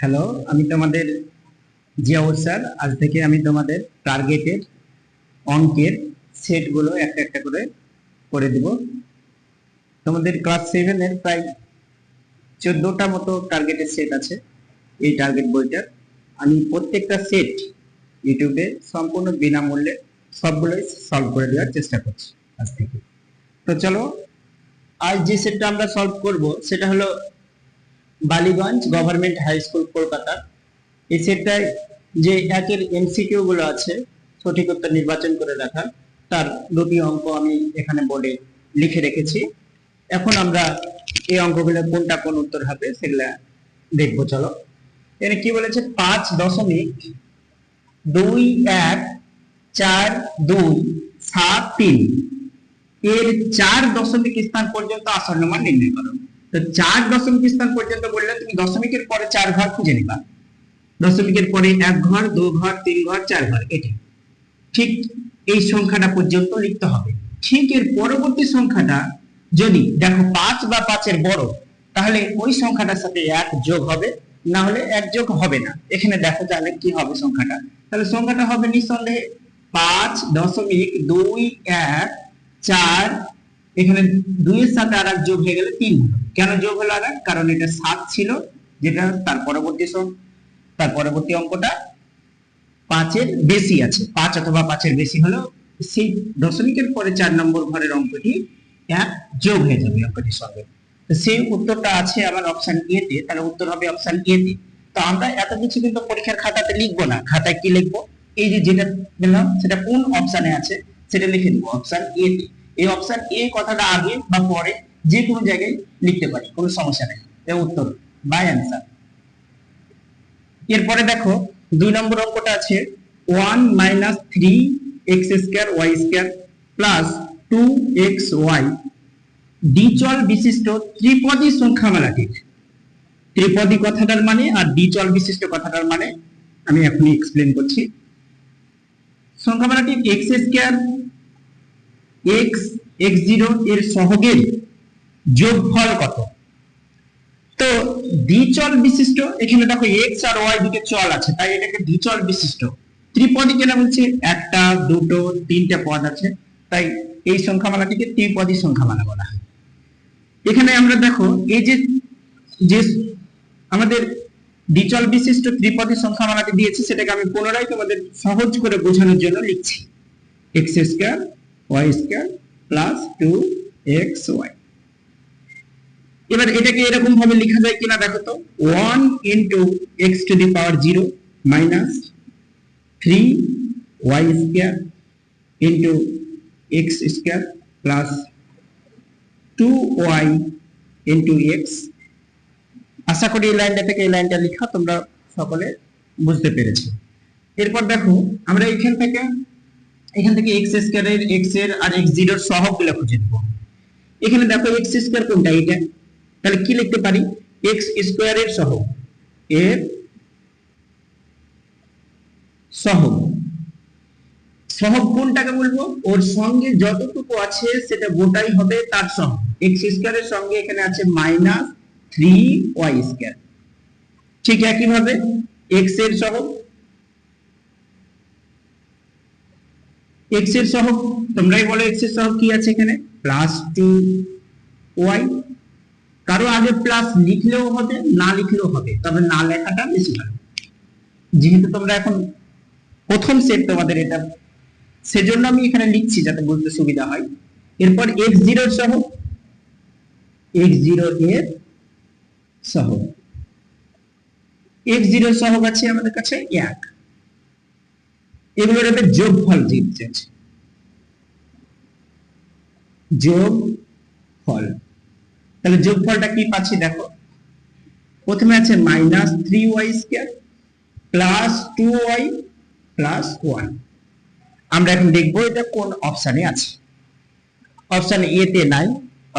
Hello, আমি তোমাদের Ziaur sir. আজ থেকে আমি তোমাদের টার্গেটের অঙ্কের সেটগুলো একটা একটা করে করে দিব। তোমাদের ক্লাস 7 এর প্রায় 14টা মতো টার্গেটের সেট আছে এই টার্গেট বইটার। আমি প্রত্যেকটা সেট ইউটিউবে সম্পূর্ণ বিনামূল্যে সবগুলোই সলভ করে দেওয়ার চেষ্টা করছি আজ থেকে। তো চলো, আজ যে সেটটা আমরা সলভ করব সেটা হলো Ballygunge government high school Kolkata. এই সেটটায় যে একের এমসিকিউ গুলো আছে সঠিক উত্তর নির্বাচন করে রাখা, তার দুটি অঙ্ক আমি এখানে বোর্ডে লিখে রেখেছি। এখন আমরা এই অঙ্কগুলো কোনটা কোন উত্তর হবে সেগুলা দেখবো। চলো, এখানে কি বলেছে, 5.214273 এর 4 দশমিক স্থান পর্যন্ত আসন্ন মান নির্ণয় করো। তো 4 দশমিক স্থান পর্যন্ত বললে তুমি দশমিকের পরে 4 ঘর খুঁজে নিবা। দশমিকের পরে 1 ঘর, 2 ঘর, 3 ঘর, 4 ঘর, এটি ঠিক এই সংখ্যাটা পর্যন্ত লিখতে হবে। ঠিক এর পরবর্তী সংখ্যাটা যদি দেখো 5 বা 5 এর বড়, তাহলে ওই সংখ্যাটার সাথে 1 যোগ হবে, না হলে 1 যোগ হবে না। এখানে দেখো তাহলে কি হবে সংখ্যাটা, তাহলে সংখ্যাটা হবে নিঃসন্দেহে 5.214। এখানে 2 এর সাথে আর যোগ হয়ে গেলে 3 হলো। কেন যোগ হলো আর? কারণ এটা 7 ছিল, যেটা তার পরবর্তী অঙ্কটা 5 এর বেশি আছে, 5 অথবা 5 এর বেশি হলো সেই দশমিকের পরে 4 নম্বর ঘরের অঙ্কটি 1 যোগ হয়ে যাবে অঙ্কটির সঙ্গে। তো সেই উত্তরটা আছে আমার অপশন এ তে, তাহলে উত্তর হবে অপশন এ তে। তো আমরা এত কিছু কিন্তু পরীক্ষার খাতাতে লিখবো না, খাতায় কি লিখবো, এই যে যেটা দিলাম সেটা কোন অপশনে আছে সেটা লিখে দেবো অপশন এ তে। এই অপশন এ কথাটা আগে বা পরে যে কোনো জায়গায় লিখতে পারি, কোনো সমস্যা নেই। এর উত্তর বাই অ্যান্সার। এরপরে দেখো 2 নম্বর অঙ্কটা আছে 1 - 3x² y² + 2xy দ্বিচল বিশিষ্ট ত্রিপদী সংখ্যামালাটির। ত্রিপদী কথাটার মানে আর দ্বিচল বিশিষ্ট কথাটার মানে আমি এখনই এক্সপ্লেন করছি। সংখ্যামালাটির x² x x0 এর সহগের যোগফল কত? তো দ্বিচল বিশিষ্ট, এখানে দেখো x আর y দুটো চল আছে, তাই এটাকে দ্বিচল বিশিষ্ট। ত্রিপদী কেন বলছে? একটা, দুটো, তিনটা পদ আছে, তাই এই সংখ্যামালাটিকে ত্রিপদী সংখ্যামালা বলা হয়। এখানে আমরা দেখো এই যে যে আমাদের দ্বিচল বিশিষ্ট ত্রিপদী সংখ্যামালাটি দিয়েছে, সেটাকে আমি পুনরায় তোমাদের সহজ করে বোঝানোর জন্য লিখছি x² y² + 2xy। এবার এটাকে এরকম ভাবে লেখা যায় কিনা দেখো তো, 1 * x⁴ - 3y² * x² + 2y * x। আশা করি এই লাইনটা থেকে এই লাইনটা লেখা তোমরা সকলে বুঝতে পেরেছো। এরপর দেখো আমরা এখান থেকে x² এর x এর আর x0 এর সহগগুলো খুঁজে নেব। এখানে দেখো x² কোনটা, এটা, তাহলে কি লিখতে পারি, x² এর সহগ, এর সহগ। সহগ কোনটাকে বলবো? ওর সঙ্গে যতটুকু আছে সেটা গোটাই হবে তার সহগ। x² এর সঙ্গে এখানে আছে -3y²। ঠিক একই ভাবে x এর সহগ, x এর সহগ তোমরাই বলো x এর সহগ কি আছে এখানে, +2y। কারো আগে প্লাস লিখলেও হবে, না লিখলেও হবে, তবে না লেখাটা বেশি ভালো, যেহেতু তোমরা এখন প্রথম সেট তোমাদের এটা, সেজন্য আমি এখানে লিখছি যাতে বুঝতে সুবিধা হয়। এরপর x0 এর সহগ, x0 এর সহগ, x0 এর সহগ আছে আমাদের কাছে 1। এগুলোর একটা যোগফল দিতে আছে, যোগফল। তাহলে যোগফলটা কি পাচ্ছি দেখো, প্রথমে আছে -3y² + 2y + 1। আমরা এখন দেখবো এটা কোন অপশনে আছে। অপশন এ তে নাই,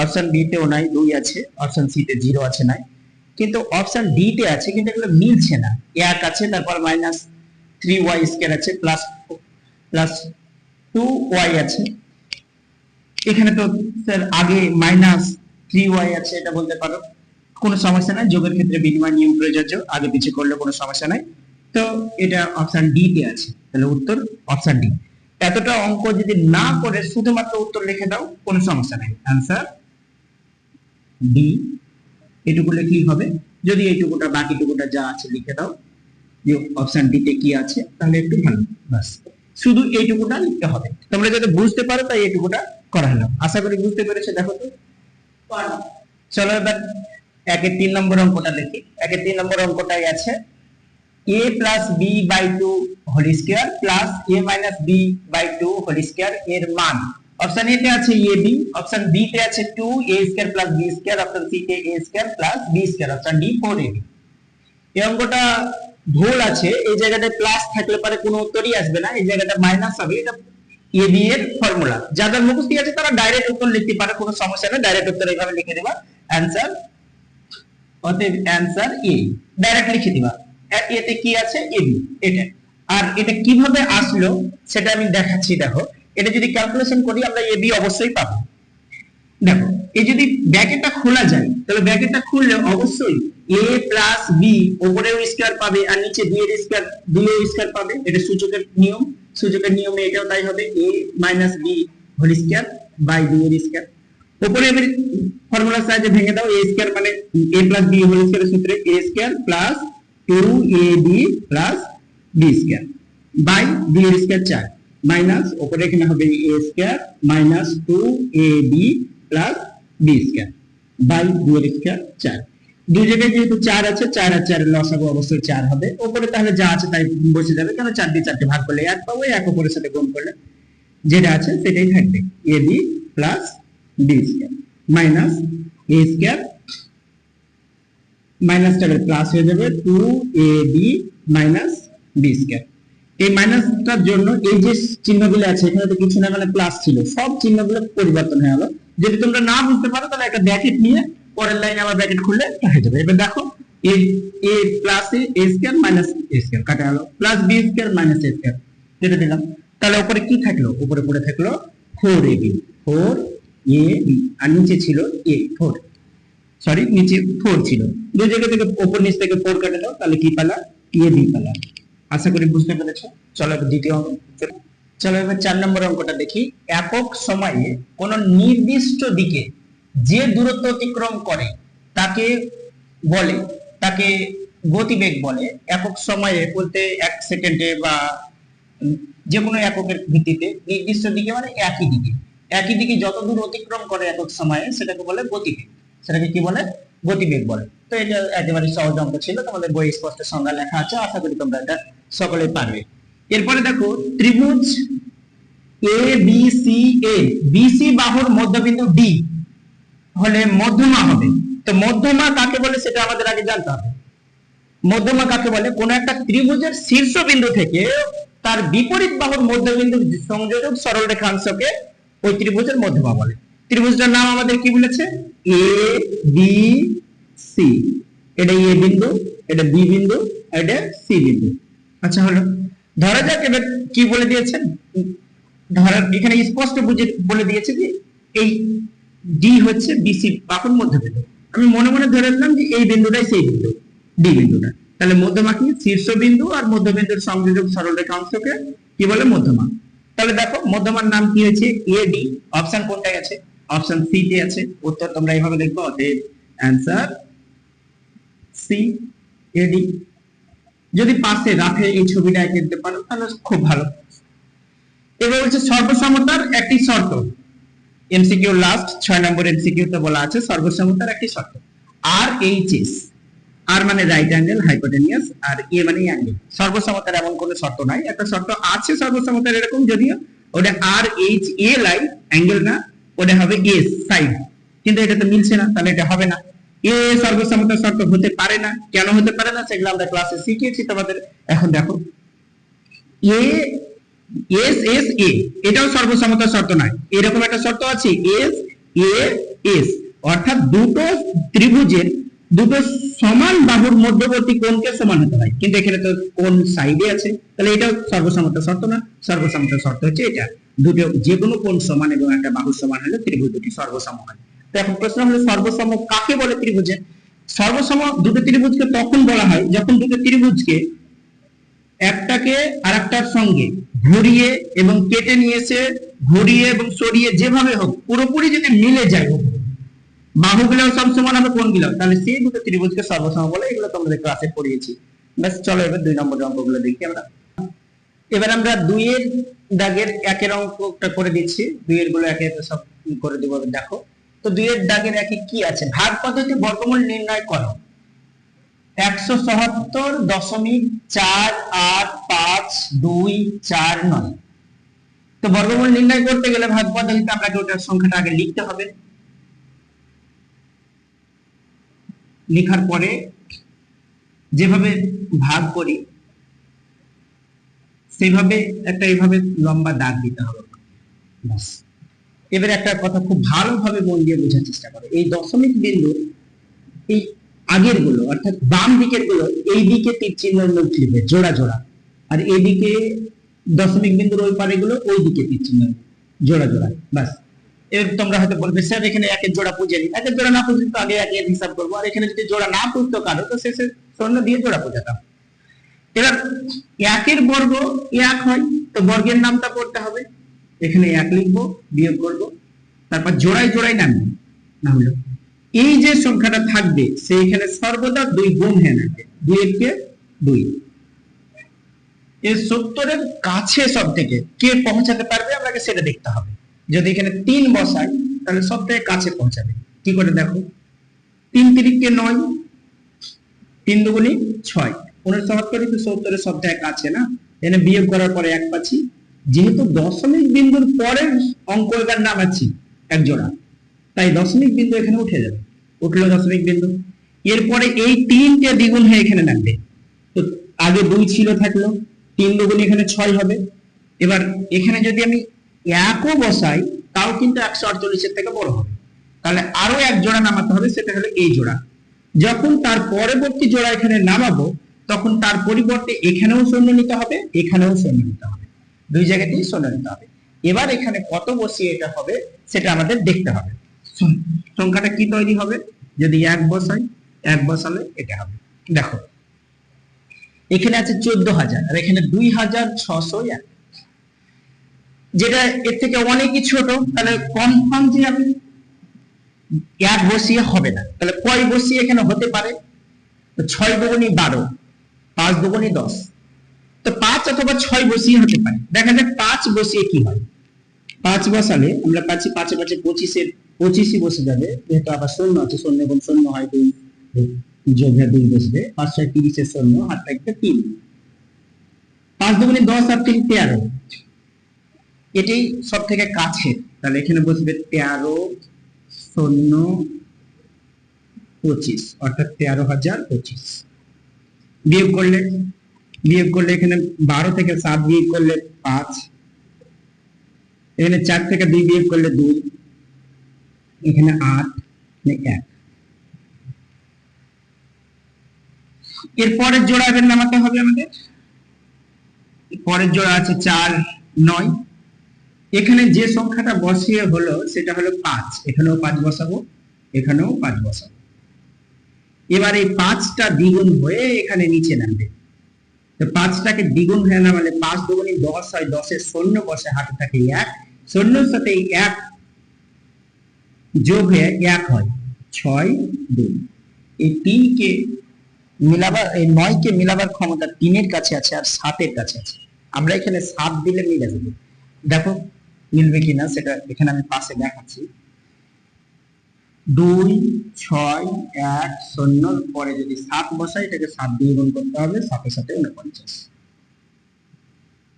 অপশন বি তেও নাই, 2 আছে, অপশন সি তে 0 আছে নাই, কিন্তু অপশন ডি তে আছে, কিন্তু এগুলো মিলছে না। 1 আছে, তারপর -3y² আছে, +2y আছে। এখানে তো স্যার আগে -3y আছে, এটা বলতে পারো। কোনো সমস্যা নাই, যোগের ক্ষেত্রে বিনিময় নিয়ম প্রযোজ্য, আগে পিছে করলে কোনো সমস্যা নাই। তো এটা অপশন ডি তে আছে, তাহলে উত্তর অপশন ডি। এতটা অঙ্ক যদি না করে শুধুমাত্র উত্তর লিখে দাও কোনো সমস্যা নাই, অ্যান্সার ডি। এটুকু লিখলেই হবে। যদি এইটুকুটা বাকিটুকুটা যা আছে লিখে দাও যে অপশন ডি তে কি আছে, তাহলে একটু ভালো। বাস শুধু এইটুকুটা লিখতে হবে, তোমরা যাতে বুঝতে পারো তাই এইটুকুটা করা হলো। আশা করি বুঝতে পেরেছো। দেখো তো, চলো এবার একের 3 নম্বর অঙ্কটা দেখি। একের 3 নম্বর অঙ্কটাই আছে a plus b by 2 whole square plus a minus b by 2 whole square এর মান। অপশন এ তে আছে a b, অপশন বি তে আছে 2a square plus b square, option C তে a square plus b square, option D 4ab। এই অঙ্কটা ভুল আছে, এই জায়গাটায় প্লাস থাকলে পরে কোনো উত্তরই আসবে না, এই জায়গাটা মাইনাস হবে। এটা a b এর ফর্মুলা, যাদের মুখস্থ আছে তারা ডাইরেক্ট উত্তর লিখতে পারে, কোনো সমস্যা নেই, ডাইরেক্ট উত্তর এইভাবে লিখে দেবা অ্যানসার। অতএব অ্যানসার এ, ডাইরেক্ট লিখে দিবা। এতে কি আছে ab, এটা। আর এটা কিভাবে আসলো সেটা আমি দেখাচ্ছি। দেখো, এটা যদি ক্যালকুলেশন করি আমরা ab অবশ্যই পাবো। দেখো, এই যদি ব্র্যাকেটটা খোলা যায় তাহলে ব্র্যাকেটটা খুললে অবশ্যই a প্লাস b উপরেও স্কয়ার পাবে আর নিচে b এর স্কয়ার, b এর স্কয়ার পাবে। এটা সূচকের নিয়ম, সূচকের নিয়মে এটাও তাই হবে, a minus b whole square by b এর স্কয়ার। উপরে এর ফর্মুলা সাহায্যে ভেঙে দাও, a স্কয়ার মানে a প্লাস b হোল স্কয়ারের সূত্রে a square plus 2ab plus b square by b এর স্কয়ার 4 মাইনাস উপরে এখানে হবে a square minus 2ab plus b square by b এর স্কয়ার 4। দুই জায়গায় যেহেতু 4 আছে, 4 আর 4 এর লসাগু অবশ্যই 4 হবে। উপরে তাহলে যা আছে তাই বসে যাবে, কারণ 4 দিয়ে 4টি ভাগ করলে 1 পাবো, 1 উপরের সাথে গুণ করলে যেটা আছে সেটাই থাকবে, ab plus b square minus a square মাইনাসটাকে প্লাস হয়ে যাবে 2ab মাইনাস b স্কয়ার। এই মাইনাসটার জন্য এই যে চিহ্নগুলো আছে এখানে তো কিছু না, মানে প্লাস ছিল, সব চিহ্নগুলো পরিবর্তন হয়ে গেল। যদি তোমরা না বুঝতে পারো তাহলে একটা ব্র্যাকেট নিয়ে পরের লাইনে আবার ব্র্যাকেট খুললে হয়ে যাবে। এবার দেখো, a plus a square minus a square কাটা গেল, plus b square minus a square যেটা দিলাম। তাহলে উপরে কি থাকলো, উপরে পড়ে থাকলো 4ab, 4ab আর নিচে ছিল a 4, সরি নিচে 4 ছিল, দুই জায়গা থেকে উপর নিচ থেকে 4 কেটে দাও, তাহলে কি পেলা, ab পেলা। আশা করি বুঝতে পেরেছো। চলো এবার দ্বিতীয় অঙ্ক। চলো এবার 4 নম্বর অঙ্কটা দেখি। একক সময়ে কোন নির্দিষ্ট দিকে যে দূরত্ব অতিক্রম করে তাকে বলে, তাকে গতিবেগ বলে। একক সময়ে বলতে 1 সেকেন্ডে বা যে কোনো এককের ভিত্তিতে, নির্দিষ্ট দিকে মানে একই দিকে, একই দিকে যত দূর অতিক্রম করে একক সময়ে সেটাকে বলে গতিবেগ, সেটাকে কি বলে, গতিবেগ বলে। তো এটা একেবারে সহজ অঙ্ক ছিল, তোমাদের বই স্পষ্ট সংজ্ঞা লেখা আছে, আশা করি তোমরা এটা সকলে পারবে। এরপরে দেখো, ত্রিভুজ A B C A, BC বাহুর মধ্যবিন্দু ডি হলে মধ্যমা হবে। তো মধ্যমা কাকে বলে সেটা আমাদের আগে জানতে হবে। মধ্যমা কাকে বলে, কোন একটা ত্রিভুজের শীর্ষবিন্দু থেকে তার বিপরীত বাহুর মধ্যবিন্দু সংযোজক সরল রেখাংশকে ওই ত্রিভুজের মধ্যমা বলে। ত্রিভুজটার নাম আমাদের কি বলেছে, এ বি সি। এটা এ বিন্দু, এটা বি বিন্দু, এটা সি বিন্দু। আচ্ছা হলো, ধরা যাক এবার কি বলে দিয়েছেন, ধরা এখানে স্পষ্ট বুঝে বলে দিয়েছে যে এই ডি হচ্ছে বিসি বাহুর মধ্যবিন্দু। আমি মনে মনে ধরে নিলাম যে এই বিন্দুটাই সেই বিন্দু, ডি বিন্দুটা। তাহলে মধ্যমা কি, শীর্ষবিন্দু আর মধ্যবিন্দুর সংযোজক সরল রেখাংশকে কি বলে, মধ্যমা। তাহলে দেখো মধ্যমার নাম কি হয়েছে, এডি। অপশন কোনটায় আছে, অপশন সি তে আছে। উত্তর তোমরা এইভাবে লিখবে, অতএব অ্যানসার সি, এডি। যদি পাশে রাখে এই ছবিটা এঁকে দিতে পারো তাহলে খুব ভালো। এবার হচ্ছে সর্বসমতার একটি শর্ত, এমসিকিউ লাস্ট 6 নম্বর এমসিকিউ তে বলা আছে সর্বসমতার একটি শর্ত, আর এইচ এস, আর মানে রাইট অ্যাঙ্গেল হাইপোটেনিয়াস, আর এ মানে অ্যাঙ্গেল। সর্বসমতার এমন কোনো শর্ত নাই, একটা শর্ত আছে সর্বসমতার এরকম, যদিও ওটা আর এইচ এ লাইন অ্যাঙ্গেল না, ওটা হবে এস সাইড, কিন্তু এটা তো মিলছে না, তাহলে এটা হবে না। এ সর্বসমতার শর্ত হতে পারে না, কেন হতে পারে না সেগুলো আমরা ক্লাসে শিখিয়েছি তোমাদের। এখন দেখো, এ এস এস এ এটাও সর্বসমতার শর্ত নয়, এরকম একটা শর্ত আছে এস এ এস, অর্থাৎ দুটো ত্রিভুজের দুটো সমান বাহুর মধ্যবর্তী কোণকে সমান হতে হয়, কিন্তু এখানে তো কোণ সাইডে আছে, তাহলে এটাও সর্বসমতার শর্ত না। সর্বসমতার শর্ত হচ্ছে এটা, দুটো যে কোনো কোণ সমান এবং একটা বাহু সমান হলে ত্রিভুজ দুটি সর্বসম হয়। তো এখন প্রশ্ন হলো সর্বসম কাকে বলে ত্রিভুজে। সর্বসম দুটো ত্রিভুজকে তখন বলা হয় যখন দুটো ত্রিভুজকে একটাকে আরেকটার সঙ্গে ঘুরিয়ে এবং কেটে নিয়েছে, ঘুরিয়ে এবং সরিয়ে যেভাবে হোক পুরোপুরি যদি মিলে যায়, বাহুগুলো সব সমান হবে কোণগুলো, তাহলে সেই দুটো ত্রিভুজকে সর্বসম বলে। এগুলো তোমাদের ক্লাসে পড়িয়েছি। ব্যাস চলো এবার 2 নম্বর অঙ্কগুলো দেখি আমরা। এবার আমরা 2 এর দাগের 1 এর অঙ্কটা করে দিচ্ছি। 2 এর গুলো একে সব করে দেব। দেখো তো 2 এর দাগের 1 এ কি আছে, ভাগ পদ্ধতি বর্গমূল নির্ণয় করো। 177.48529। তো বর্গমূল নির্ণয় করতে গেলে ভাগ পদ্ধতিতে আপনাকে ওটার সংখ্যাটা আগে লিখতে হবে। লেখার পরে যেভাবে ভাগ করি সেইভাবে একটা এইভাবে লম্বা দাগ দিতে হবে। বাস। এবারে একটা কথা খুব ভালোভাবে মন দিয়ে বোঝার চেষ্টা করো। এই দশমিক বিন্দু এই আগের গুলো অর্থাৎ বাম দিকের গুলো এই দিকে তীর চিহ্ন লিখবে জোড়া জোড়া, আর এইদিকে দশমিক বিন্দুর ওই পারে গুলো ওই দিকে তীর চিহ্ন জোড়া জোড়া। বাস। এর তোমরা হয়তো বলবে স্যার এখানে একের জোড়া পুজেনি, একের জোড়া না পুজলে তো আগে একের হিসাব করবো, আর এখানে যদি জোড়া না পুজতো কারো তো শেষে শূন্য দিয়ে জোড়া পুজাতাম। এবার একের বর্গ 1 হয়, তো বর্গের নামটা পড়তে হবে। এখানে 1 লিখবো, বিয়োগ করব, তারপর জোড়ায় জোড়ায় নামবে। না হলো এই যে সংখ্যাটা থাকবে সেইখানে সর্বদা 2 গুণ হয়ে যাবে। 2 এর কে 2। এর 70 এর কাছে সব থেকে কে পৌঁছাতে পারবে আমাকে সেটা দেখতে হবে। যদি এখানে 3 বসাই তাহলে সব থেকে কাছে পৌঁছাবে। কি করে দেখো, 3 3 9, 3 দুগুণে 6, 69 তো 70 এর সব থেকে কাছে না, এখানে বিয়োগ করার পরে 1 পাচ্ছি। যেহেতু দশমিক বিন্দুর পরের অঙ্ক এবার নামাচ্ছি এক জোড়া, তাই দশমিক বিন্দু এখানে উঠে যাবে, উঠলো দশমিক বিন্দু। এরপরে এই 3টে দ্বিগুণ হয়ে এখানে নামবে। তো আগে 2 ছিল থাকলো, 3 দুগুণ এখানে 6 হবে। এবার এখানে যদি আমি 1ও বসাই তাও কিন্তু 148 এর থেকে বড় হবে, তাহলে আরো এক জোড়া নামাতে হবে, সেটা হলো এই জোড়া। যখন তার পরবর্তী জোড়া এখানে নামাবো তখন তার পরিবর্তে এখানেও শূন্য নিতে হবে, এখানেও শূন্য নিতে হবে, 2 জায়গাতেই শূন্য নিতে হবে। এবার এখানে কত বসিয়ে এটা হবে সেটা আমাদের দেখতে হবে। সংখ্যাটা কি তৈরি হবে, যদি 1 বসাই, 1 বসালে এটা হবে। দেখো এখানে আছে 14,000 আর এখানে 2,601, যেটা এর থেকে অনেকই ছোট, তাহলে কনফার্ম যে আমি 1 বসিয়ে হবে না, তাহলে কয় বসিয়ে এখানে হতে পারে? তো 6 দুগুণী 12, 5 দুগুণী 10, তো 5 অথবা 6 বসিয়ে হতে পারে। দেখা যাক 5 বসিয়ে কি হয়। 5 বসালে আমরা পাচ্ছি 5 এ 5 25 25ই বসে যাবে, যেহেতু আবার শূন্য আছে, শূন্য এবং শূন্য হয় 2, যোগে 2 বসবে, 5 6 30 এর শূন্য, হাত থাকবে 3, 5 দুগুণী 10 আর 3 13, এটাই সব থেকে কাছে, তাহলে এখানে বসবে 13 শূন্য 25 অর্থাৎ 13,025। বিয়োগ করলে এখানে 12 থেকে 7 বিয়োগ করলে 5, এখানে 4 থেকে 2 বিয়োগ করলে 2, এখানে 8 1। এরপরের জোড়া এবার নামাতে হবে আমাদের। পরের জোড়া আছে 4 9, এখানে যে সংখ্যাটা বসিয়ে হলো সেটা হলো 5, এখানেও 5 বসাবো, এখানেও 5 বসাবো। এবার এই 5টা দ্বিগুণ হয়ে এখানে নিচে নামবে, তো 5টাকে দ্বিগুণ হয়ে নামালে 5 দুগুণী 10 হয়, 10 এর শূন্য বসে হাতে থাকে 1, শূন্যর সাথে 1 যোগ হয়ে 1 হয় 6 2। এই 3 কে মিলাবার, এই 9 কে মিলাবার ক্ষমতা 3 এর কাছে আছে আর 7 এর কাছে আছে। আমরা এখানে 7 দিলে মিলে যাবে, দেখো মিলবে কিনা সেটা এখানে আমি পাশে দেখাচ্ছি। 2 6 1 0 পরে যদি 7 বসাই, এটাকে 7 দিয়ে গুণ করতে হবে, 7 এর সাথে 49,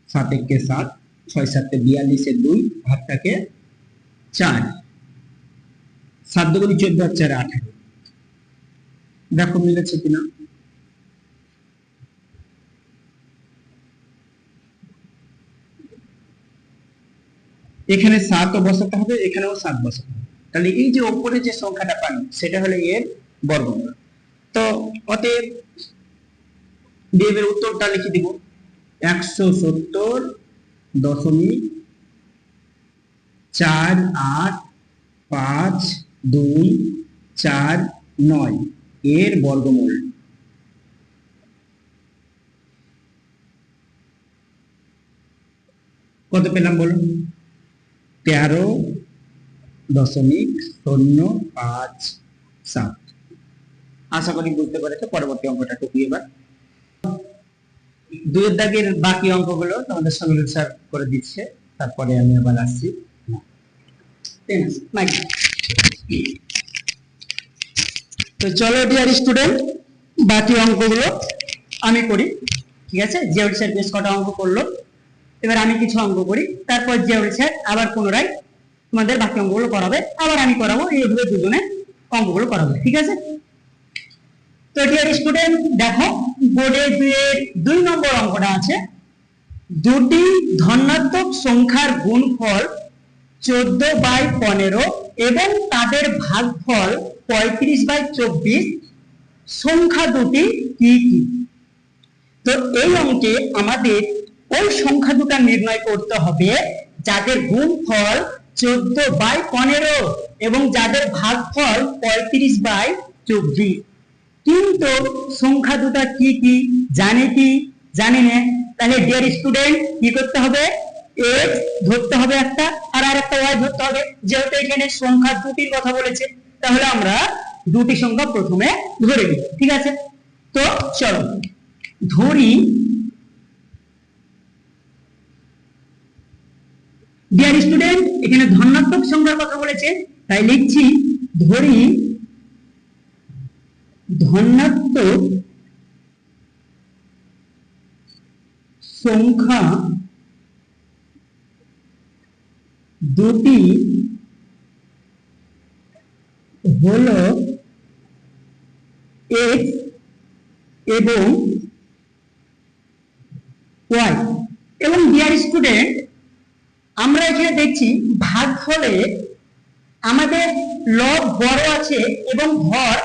7 একে 7, 6 7 42 এর 2, ভাগটাকে 4, 7 দুগুণী 14 আর 4 18। দেখো মিলেছে কিনা। এখানে 7 বসাতে হবে, এখানেও 7 বসাতে হবে, তাহলে এই যে উপরে যে সংখ্যাটা পাই সেটা হলো এর বর্গমূল। তো অতএব এর উত্তরটা লিখে দিব 170.485249, এর বর্গমূল। কত পেলাম বলুন? 13.057। আশা করি বুঝতে পেরেছো। পরবর্তী অঙ্কটা টুকু এবার দুইয়ের দাগের বাকি অঙ্কগুলো তোমাদের সঙ্গে স্যার করে দিচ্ছে, তারপরে আমি আবার আসছি। তো চলো ডিয়ার স্টুডেন্ট, বাকি অঙ্কগুলো আমি করি। ঠিক আছে, জিওল স্যার বেশ কটা অঙ্ক করলো, এবার আমি কিছু অঙ্ক করি, তারপর জিওল স্যার আবার পুনরায় তোমাদের বাকি অঙ্কগুলো করাবে, আবার আমি করাবো, এইভাবে দুজনে অঙ্কগুলো করাবো। ঠিক আছে, তো ডিয়ার স্টুডেন্ট দেখো বোর্ডে 2 নম্বর অঙ্কটা আছে, দুটি ধনাত্মক সংখ্যার গুণফল 14/15 এবং তাদের ভাগফল 35/24, সংখ্যা দুটি কি কি? তো এই অঙ্কে আমাদের ওই সংখ্যা দুটো নির্ণয় করতে হবে যাদের গুণফল 14/15 এবং যাদের ভাগফল 35/24। কিন্তু সংখ্যা দুটো কি কি জানি না। তাহলে ডিয়ার স্টুডেন্ট কি করতে হবে? x ধরতে হবে একটা, আর আরেকটা y ধরতে হবে। যেহেতু এখানে সংখ্যা দুটির কথা বলেছে, তাহলে আমরা দুটি সংখ্যা প্রথমে ধরে নিই। ঠিক আছে, তো চলো ধরি। ডিয়ার স্টুডেন্ট এখানে ধনাত্মক সংখ্যার কথা বলেছে, তাই লিখছি ধরি ধনাত্মক সংখ্যা দুটি হলো x এবং y। এবং ডিয়ার স্টুডেন্ট আমরা এখানে দেখছি ভাগফলে আমাদের লব বড় আছে এবং হর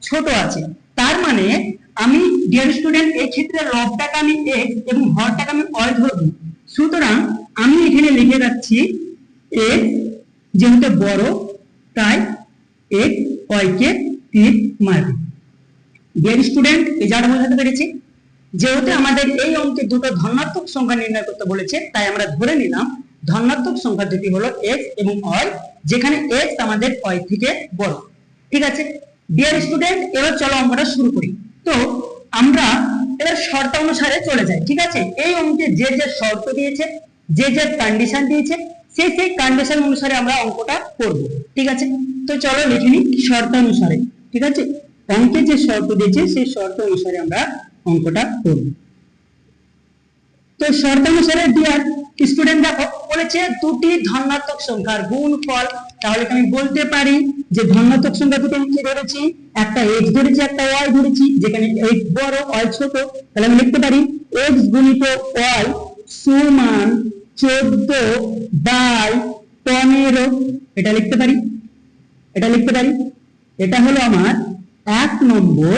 ছোট আছে, তার মানে আমি ডিয়ার স্টুডেন্ট এই ক্ষেত্রে লবটাকে আমি x এবং হরটাকে আমি y ধরব। সুতরাং আমি এখানে লিখে রাখছি x যেহেতু বড় তাই x y কে তীর মারবে। ডিয়ার স্টুডেন্ট এই জায়গাটা বোঝাতে পেরেছি। যেহেতু আমাদের এই অঙ্কে দুটো ধনাত্মক সংখ্যা নির্ণয় করতে বলেছে, তাই আমরা ধরে নিলাম ধনাত্মক সংখ্যা দুটি হলো x এবং y, যেখানে x আমাদের y থেকে বড়। ঠিক আছে ডিয়ার স্টুডেন্ট, এবার চলো অঙ্কটা শুরু করি। তো আমরা এবার শর্ত অনুসারে চলে যাই। ঠিক আছে, এই অঙ্কে যে যে শর্ত দিয়েছে, যে যে কন্ডিশন দিয়েছে, সেই কন্ডিশন অনুসারে আমরা অঙ্কটা করব। ঠিক আছে, তো চলো লিখে নিই শর্ত অনুসারে। ঠিক আছে, অঙ্কে যে শর্ত দিয়েছে সেই শর্ত অনুসারে আমরা অঙ্কটা করব। তো শর্ত অনুসারে ডিয়ার স্টুডেন্ট দেখো বলেছে দুটি ধনাত্মক সংখ্যার গুণফল। তাহলে আমি বলতে পারি যে ধনাত্মক সংখ্যা দুটো আমি কি ধরেছি? একটা x ধরেছি, একটা y ধরেছি, যেখানে x বড় y ছোট। তাহলে আমি লিখতে পারি x গুণিত y সমান 14/15। এটা লিখতে পারি, এটা হলো আমার 1 নম্বর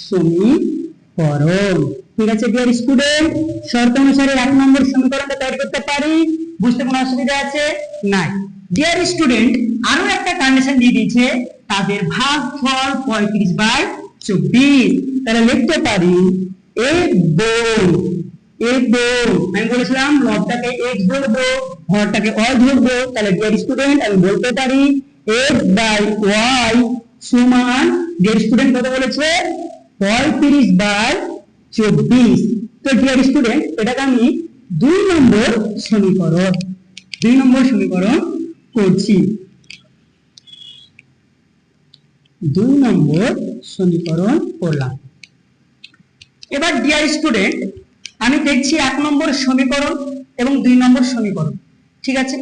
সমীকরণ। ঠিক আছে ডিয়ার স্টুডেন্ট, শর্ত অনুসারে 1 নম্বর সমীকরণটা তৈরি করতে পারি। বুঝতে কোনো অসুবিধা আছে? নাই। ডিয়ার স্টুডেন্ট আরো একটা কন্ডিশন দিয়ে দিয়েছে, তাদের ভাগফল 35/24। তাহলে লিখতে পারি আমি বলেছিলাম লবটাকে x ধরবো, হরটাকে y ধরবো। তাহলে ডিয়ার স্টুডেন্ট আমি বলতে পারি x/y সমান, ডিয়ার স্টুডেন্ট কত বলেছে? 35/24। তো ডিয়ার স্টুডেন্ট এটাকে আমি 2 নম্বর সমীকরণ করছি। 2 নম্বর সমীকরণ করলাম। এবার ডিয়ার স্টুডেন্ট আমি দেখছি 1 নম্বর সমীকরণ এবং 2 নম্বর সমীকরণ। ঠিক আছে,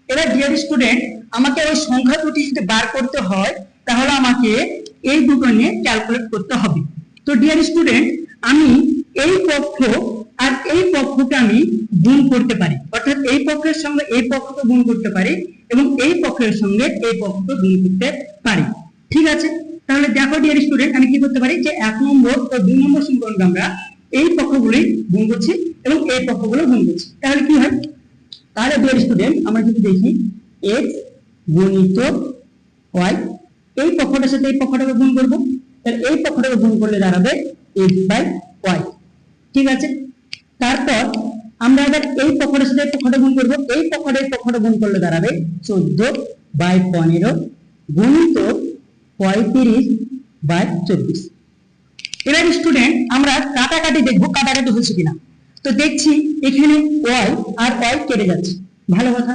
এবার ডিয়ার স্টুডেন্ট আমাকে ওই সংখ্যা দুটি যদি বার করতে হয়, তাহলে আমাকে এই দুটো নিয়ে ক্যালকুলেট করতে হবে। তো ডিয়ার স্টুডেন্ট আমি এই পক্ষ আর এই পক্ষকে আমি গুণ করতে পারি, অর্থাৎ এই পক্ষের সঙ্গে এই পক্ষকে গুণ করতে পারি এবং এই পক্ষের সঙ্গে এই পক্ষকে গুণ করতে পারি। ঠিক আছে, তাহলে দেখো ডিয়ার স্টুডেন্ট আমি কি করতে পারি যে 1 নম্বর ও 2 নম্বর সমীকরণকে আমরা এই পক্ষগুলি গুণ করছি এবং এই পক্ষগুলো গুণ করছি। তাহলে কি হয়? তাহলে ডিয়ার স্টুডেন্ট আমরা যদি দেখি x গুণিত y, এই পক্ষটার সাথে এই পক্ষটাকে গুণ করব, তাহলে এই পক্ষটাকে গুণ করলে দাঁড়াবে x/y। ঠিক আছে, তারপর আমরা এবার এই পক্ষটার সাথে পক্ষটা গুণ করব, এই পক্ষটা গুণ করলে দাঁড়াবে 14/15 গুণিত 35/24। এবার স্টুডেন্ট আমরা কাটাকাটি দেখবো কাটাকাটি হচ্ছে কিনা। তো দেখছি এখানে y আর y কেটে যাচ্ছে, ভালো কথা।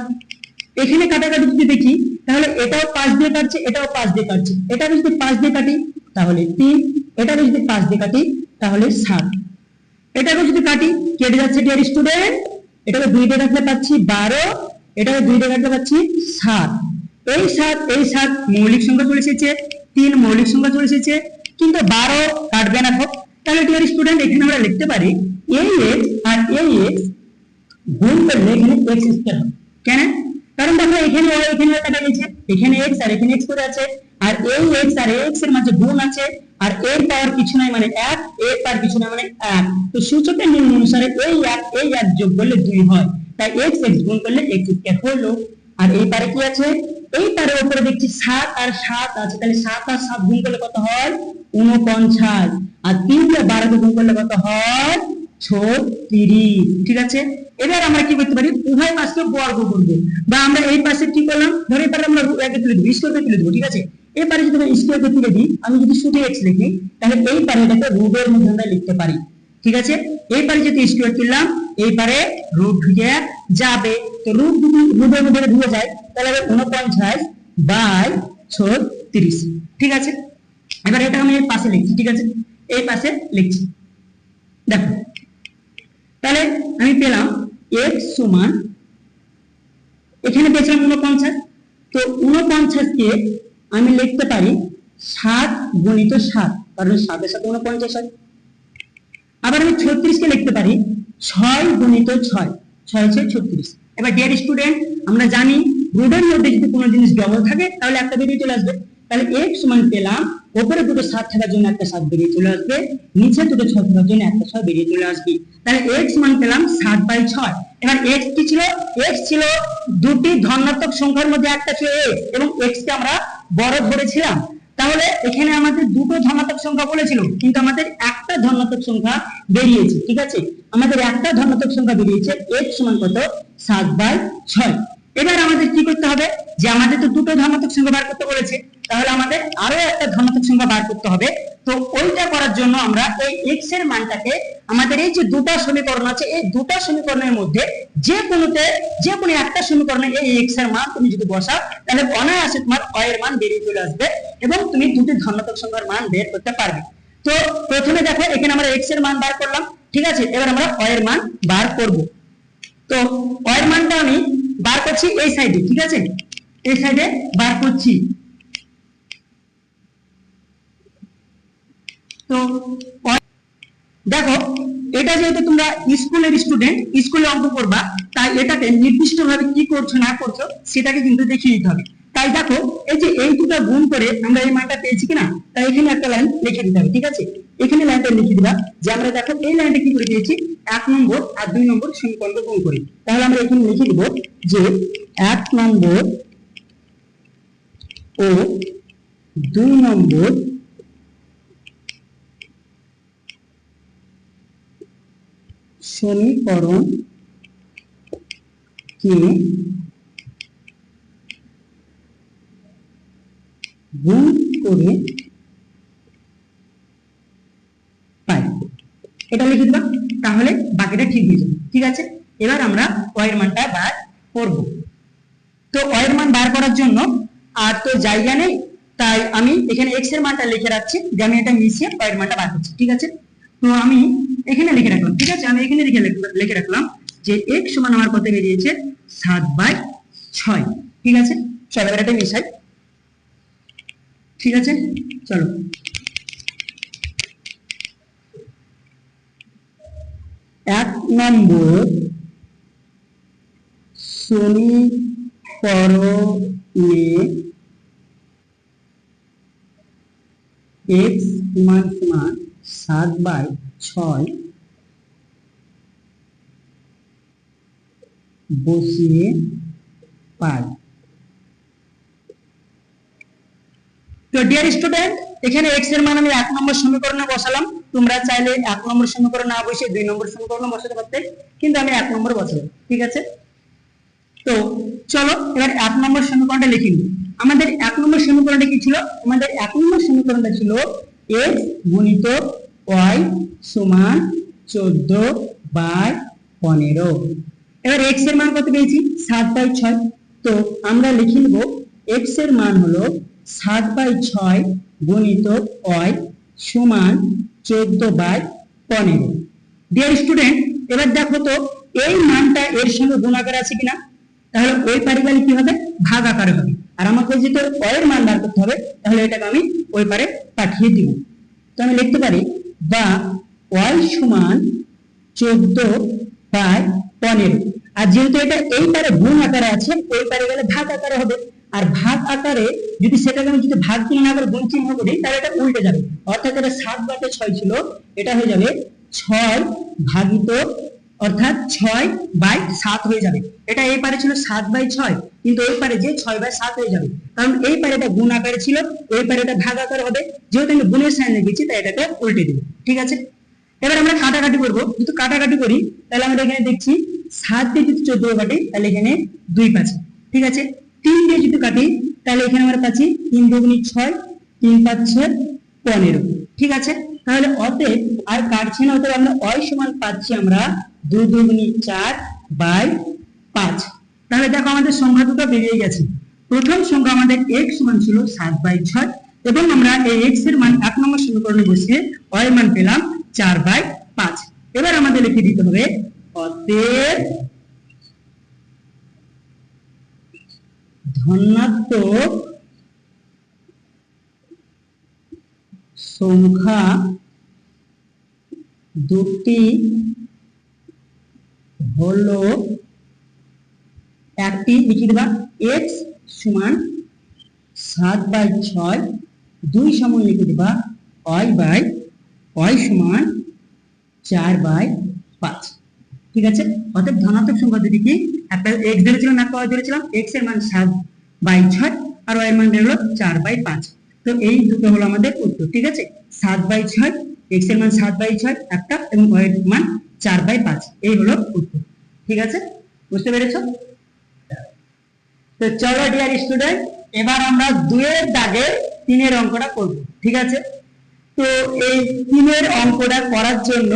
এখানে কাটাকাটি যদি দেখি তাহলে এটাও 5 দিয়ে কাটছে, এটাও 5 দিয়ে কাটছে। এটা যদি 5 দিয়ে কাটি তাহলে 3, এটা যদি 5 দিয়ে কাটি তাহলে 7। এটাকে যদি কাটি কেটে যাচ্ছে ডিয়ার স্টুডেন্ট, এটাকে 2 দিয়ে কাটলে পাচ্ছি 12, এটাকে 2 দিয়ে কাটলে পাচ্ছি 7। এই 7 মৌলিক সংখ্যা চলে এসেছে, 3 মৌলিক সংখ্যা চলে এসেছে, কিন্তু 12 কাটবে না। তাহলে ডিয়ার স্টুডেন্ট এখানে আমরা লিখতে পারি ax আর ax গুণ করলে এখানে x স্কয়ার হবে। কেন? কারণ দেখো এখানে y এখানে কাটা গেছে, এখানে x আর এখানে x করে আছে, আর এই x আর x এর মাঝে গুণ আছে, আর এর পাওয়ার কিছু নাই মানে 1, এর পাওয়ার কিছু নাই মানে 1। তো সূচকের নিয়ম অনুসারে এই 1 যোগ করলে 2 হয়, তাই x গুণ করলে x স্কয়ার হলো। আর এই পারে কি আছে? এই পারের উপরে দেখছি 7 আর 7 আছে, তাহলে 7 আর 7 গুণ করলে কত হয়? 49। আর 3 কে 12 কে গুণ করলে কত হয়? 36। ঠিক আছে, এবার আমরা কি করতে পারি? উভয় পাশকে বর্গ করব, বা আমরা এই পাশে কি করলাম, ধরে এবারে আমরা একে তুলে দেব, স্কয়ারকে তুলে দেব। ঠিক আছে, এবারে যদি আমরা স্কয়ারকে তুলে দিই, আমি যদি শুধু x লিখি তাহলে এই পারে এটাকে রুটের মধ্যে আমরা লিখতে পারি। ঠিক আছে, এই পারে যদি স্কয়ার তুললাম, এই পারে রুট ঢুকে যাবে। তো রুট যদি রুটের মধ্যে ঢুকে যায় তাহলে হবে 49/36। ঠিক আছে, এবার এটা আমি এই পাশে লিখছি। ঠিক আছে, এই পাশে লিখছি, দেখো তাহলে আমি পেলাম x সমান, এখানে পেয়েছিলাম 49, তো 49 কে আমি লিখতে পারি 7 গুণিত 7, কারণ 7 এর সাথে 49 হয়। আবার আমি 36 কে লিখতে পারি 6 গুণিত 6, 6 6 36। এবার ডিয়ার স্টুডেন্ট আমরা জানি রুটের মধ্যে যদি কোনো জিনিস ডবল থাকে তাহলে একটা বেরিয়ে চলে আসবে। তাহলে x সমান পেলাম, উপরে দুটো 7 থাকার জন্য একটা 7 বেরিয়ে চলে আসবে, নিচে দুটো 6 থাকার জন্য একটা 6 বেরিয়ে চলে আসবে। তাহলে x সমান পেলাম 7/6। এবার x কি ছিল? x ছিল দুটি ধনাত্মক সংখ্যার মধ্যে একটা ছিল x, এবং x কে আমরা বড় ধরেছিলাম। তাহলে এখানে আমাদের দুটো ধনাত্মক সংখ্যা বলেছিল, কিন্তু আমাদের একটা ধনাত্মক সংখ্যা বেরিয়েছে। ঠিক আছে, আমাদের একটা ধনাত্মক সংখ্যা বেরিয়েছে, x সমান কত? 7/6। এবার আমাদের কি করতে হবে? যে আমাদের তো দুটো ধনাত্মক সংখ্যা বার করতে বলেছে, তাহলে আমাদের আরো একটা ধনাত্মক সংখ্যা বার করতে হবে। তো ওইটা করার জন্য আমরা এই x এর মানটাকে আমাদের এই যে দুটো সমীকরণ আছে, এই দুটো সমীকরণের মধ্যে যে কোনো একটা সমীকরণে এই x এর মান তুমি যদি বসাও তাহলে অনায়াসে তোমার y এর মান বেরিয়ে চলে আসবে, এবং তুমি দুটি ধনাত্মক সংখ্যার মান বের করতে পারবে। তো প্রথমে দেখো এখানে আমরা x এর মান বার করলাম। ঠিক আছে, এবার আমরা y এর মান বার করব। তো y এর মানটা আমি বার করছি এই সাইডে। ঠিক আছে, এই সাইডে বার করছি। তো দেখো এটা যেহেতু তোমরা স্কুলের স্টুডেন্ট, স্কুলে অঙ্ক করবা, তাই এটাকে নির্দিষ্টভাবে কি করছো না করছো সেটাকে কিন্তু দেখিয়ে দিতে হবে। তাই দেখো এই যে এই দুটো গুণ করে আমরা এই মানটা পেয়েছি কিনা, তাই এখানে একটা লাইন লিখে দিতে হবে। ঠিক আছে, এখানে লাইনটা লিখে দিবা যে আমরা দেখো এই লাইনটা কি করে পেয়েছি, 1 নম্বর আর 2 নম্বর সমীকরণ গুণ করে। তাহলে আমরা এখানে লিখে দিব যে 1 নম্বর ও 2 নম্বর সমীকরণ কে গুণ করে পাই। এটা লিখে দিবা, তাহলে বাকিটা ঠিক হয়ে যাবে। ঠিক আছে, এবার আমরা y এর মানটা বার করব। তো y এর মান বার করার জন্য আর তো জায়গা নেই, তাই আমি এখানে x এর মানটা লিখে রাখছি, যে আমি এটা মিশিয়ে y এর মানটা বার করছি। ঠিক আছে, তো আমি এখানে লিখে রাখলাম। ঠিক আছে, আমি এখানে লিখে রাখলাম যে x সমান আমার কত বেরিয়েছে? 7/6। ঠিক আছে, চলো এবার এটা মিশাই। ঠিক আছে, চলো 1 নম্বর সমীকরণে x সমান 7/6 বসিয়ে পাই। তো ডিয়ার স্টুডেন্ট, এখানে x এর মান আমি 1 নম্বর সমীকরণে বসালাম। তোমরা চাইলে 1 নম্বর সমীকরণে না বসে 2 নম্বর সমীকরণে বসাতে পারতে, কিন্তু আমি 1 নম্বর বসালাম। ঠিক আছে, তো চলো এবার 1 নম্বর সমীকরণটা লিখি। আমাদের 1 নম্বর সমীকরণটা কি ছিল? আমাদের 1 নম্বর সমীকরণটা ছিল x গুণিত y সমান 14/15। এবার x এর মান কত পেয়েছি? 7/6। তো আমরা লিখে নেব x এর মান হলো 7/6 গুণিত y সমান 14/15। ডিয়ার স্টুডেন্ট, এবার দেখো তো এই মানটা এর সঙ্গে গুণ আকারে আছে কিনা। তাহলে ওই পারে গেলে কি হবে? ভাগ আকারে হবে। আর আমাকে যেহেতু y এর মান বার করতে হবে, তাহলে এটাকে আমি ওই পারে পাঠিয়ে দিব। তো আমি লিখতে পারি বা y সমান 14/15। আর যেহেতু এটা এই পারে গুণ আকারে আছে, ওই পারে গেলে ভাগ আকারে হবে। আর ভাগ আকারে যদি সেটাকে আমি যদি ভাগ চিহ্ন না করে গুণ চিহ্ন করি, তাহলে এটা উল্টে যাবে। অর্থাৎ এটা 7/6 ছিল, এটা হয়ে যাবে 6 ভাগিত, অর্থাৎ 6/7 হয়ে যাবে। এটা এই পারে ছিল 7/6, কিন্তু ওই পারে যে 6/7 হয়ে যাবে, কারণ এই পারে এটা গুণ আকারে ছিল, ওই পারে এটা ভাগ আকারে হবে। যেহেতু আমি গুণের সাইন লিখেছি, তাই এটাকে উল্টে দেব। ঠিক আছে, এবার আমরা কাটাকাটি করব। যদি কাটাকাটি করি, তাহলে আমরা এখানে দেখছি 7 দিয়ে যদি 14 কাটি, তাহলে এখানে 2 পাচ্ছি। ঠিক আছে, 3 দিয়ে যদি কাটি, তাহলে এখানে আমরা পাচ্ছি 3 দুগুণে 6, 3 5 15। ঠিক আছে, তাহলে অতএব আর কাটছি না, অতএব আমরা y সমান পাচ্ছি আমরা 2 দুগুণে 4/5। তাহলে দেখো আমাদের সংখ্যা দুটো বেরিয়ে গেছে। প্রথম সংখ্যা আমাদের x সমান ছিল 7/6, এবং আমরা এই x এর মান 1 নম্বর সমীকরণে বসিয়ে y এর মান পেলাম 4/5। এবার আমাদের লিখে দিতে হবে অতএব ধনাত্মক সংখ্যা দুটি হলো, একটি লিখে দেবা x সমান 7/6, 2 সমান লিখে দেবা y সমান 4/5। ঠিক আছে, অতএব ধনাত্মক সংখ্যা দুটি কি? একটা x ধরেছিলাম, একটা y ধরেছিলাম। x এর মান 7/6 আর y এর মান হলো 4/5। তো এই দুটো হলো আমাদের উত্তর। ঠিক আছে, 7/6, x এর মান 7/6 একটা, এবং y এর মান 4/5, এই হলো উত্তর। ঠিক আছে, বুঝতে পেরেছো? তো চলো ডিয়ার স্টুডেন্ট, এবার আমরা 2 এর দাগে 3 এর অঙ্কটা করব। ঠিক আছে, তো এই 3 এর অঙ্কটা করার জন্য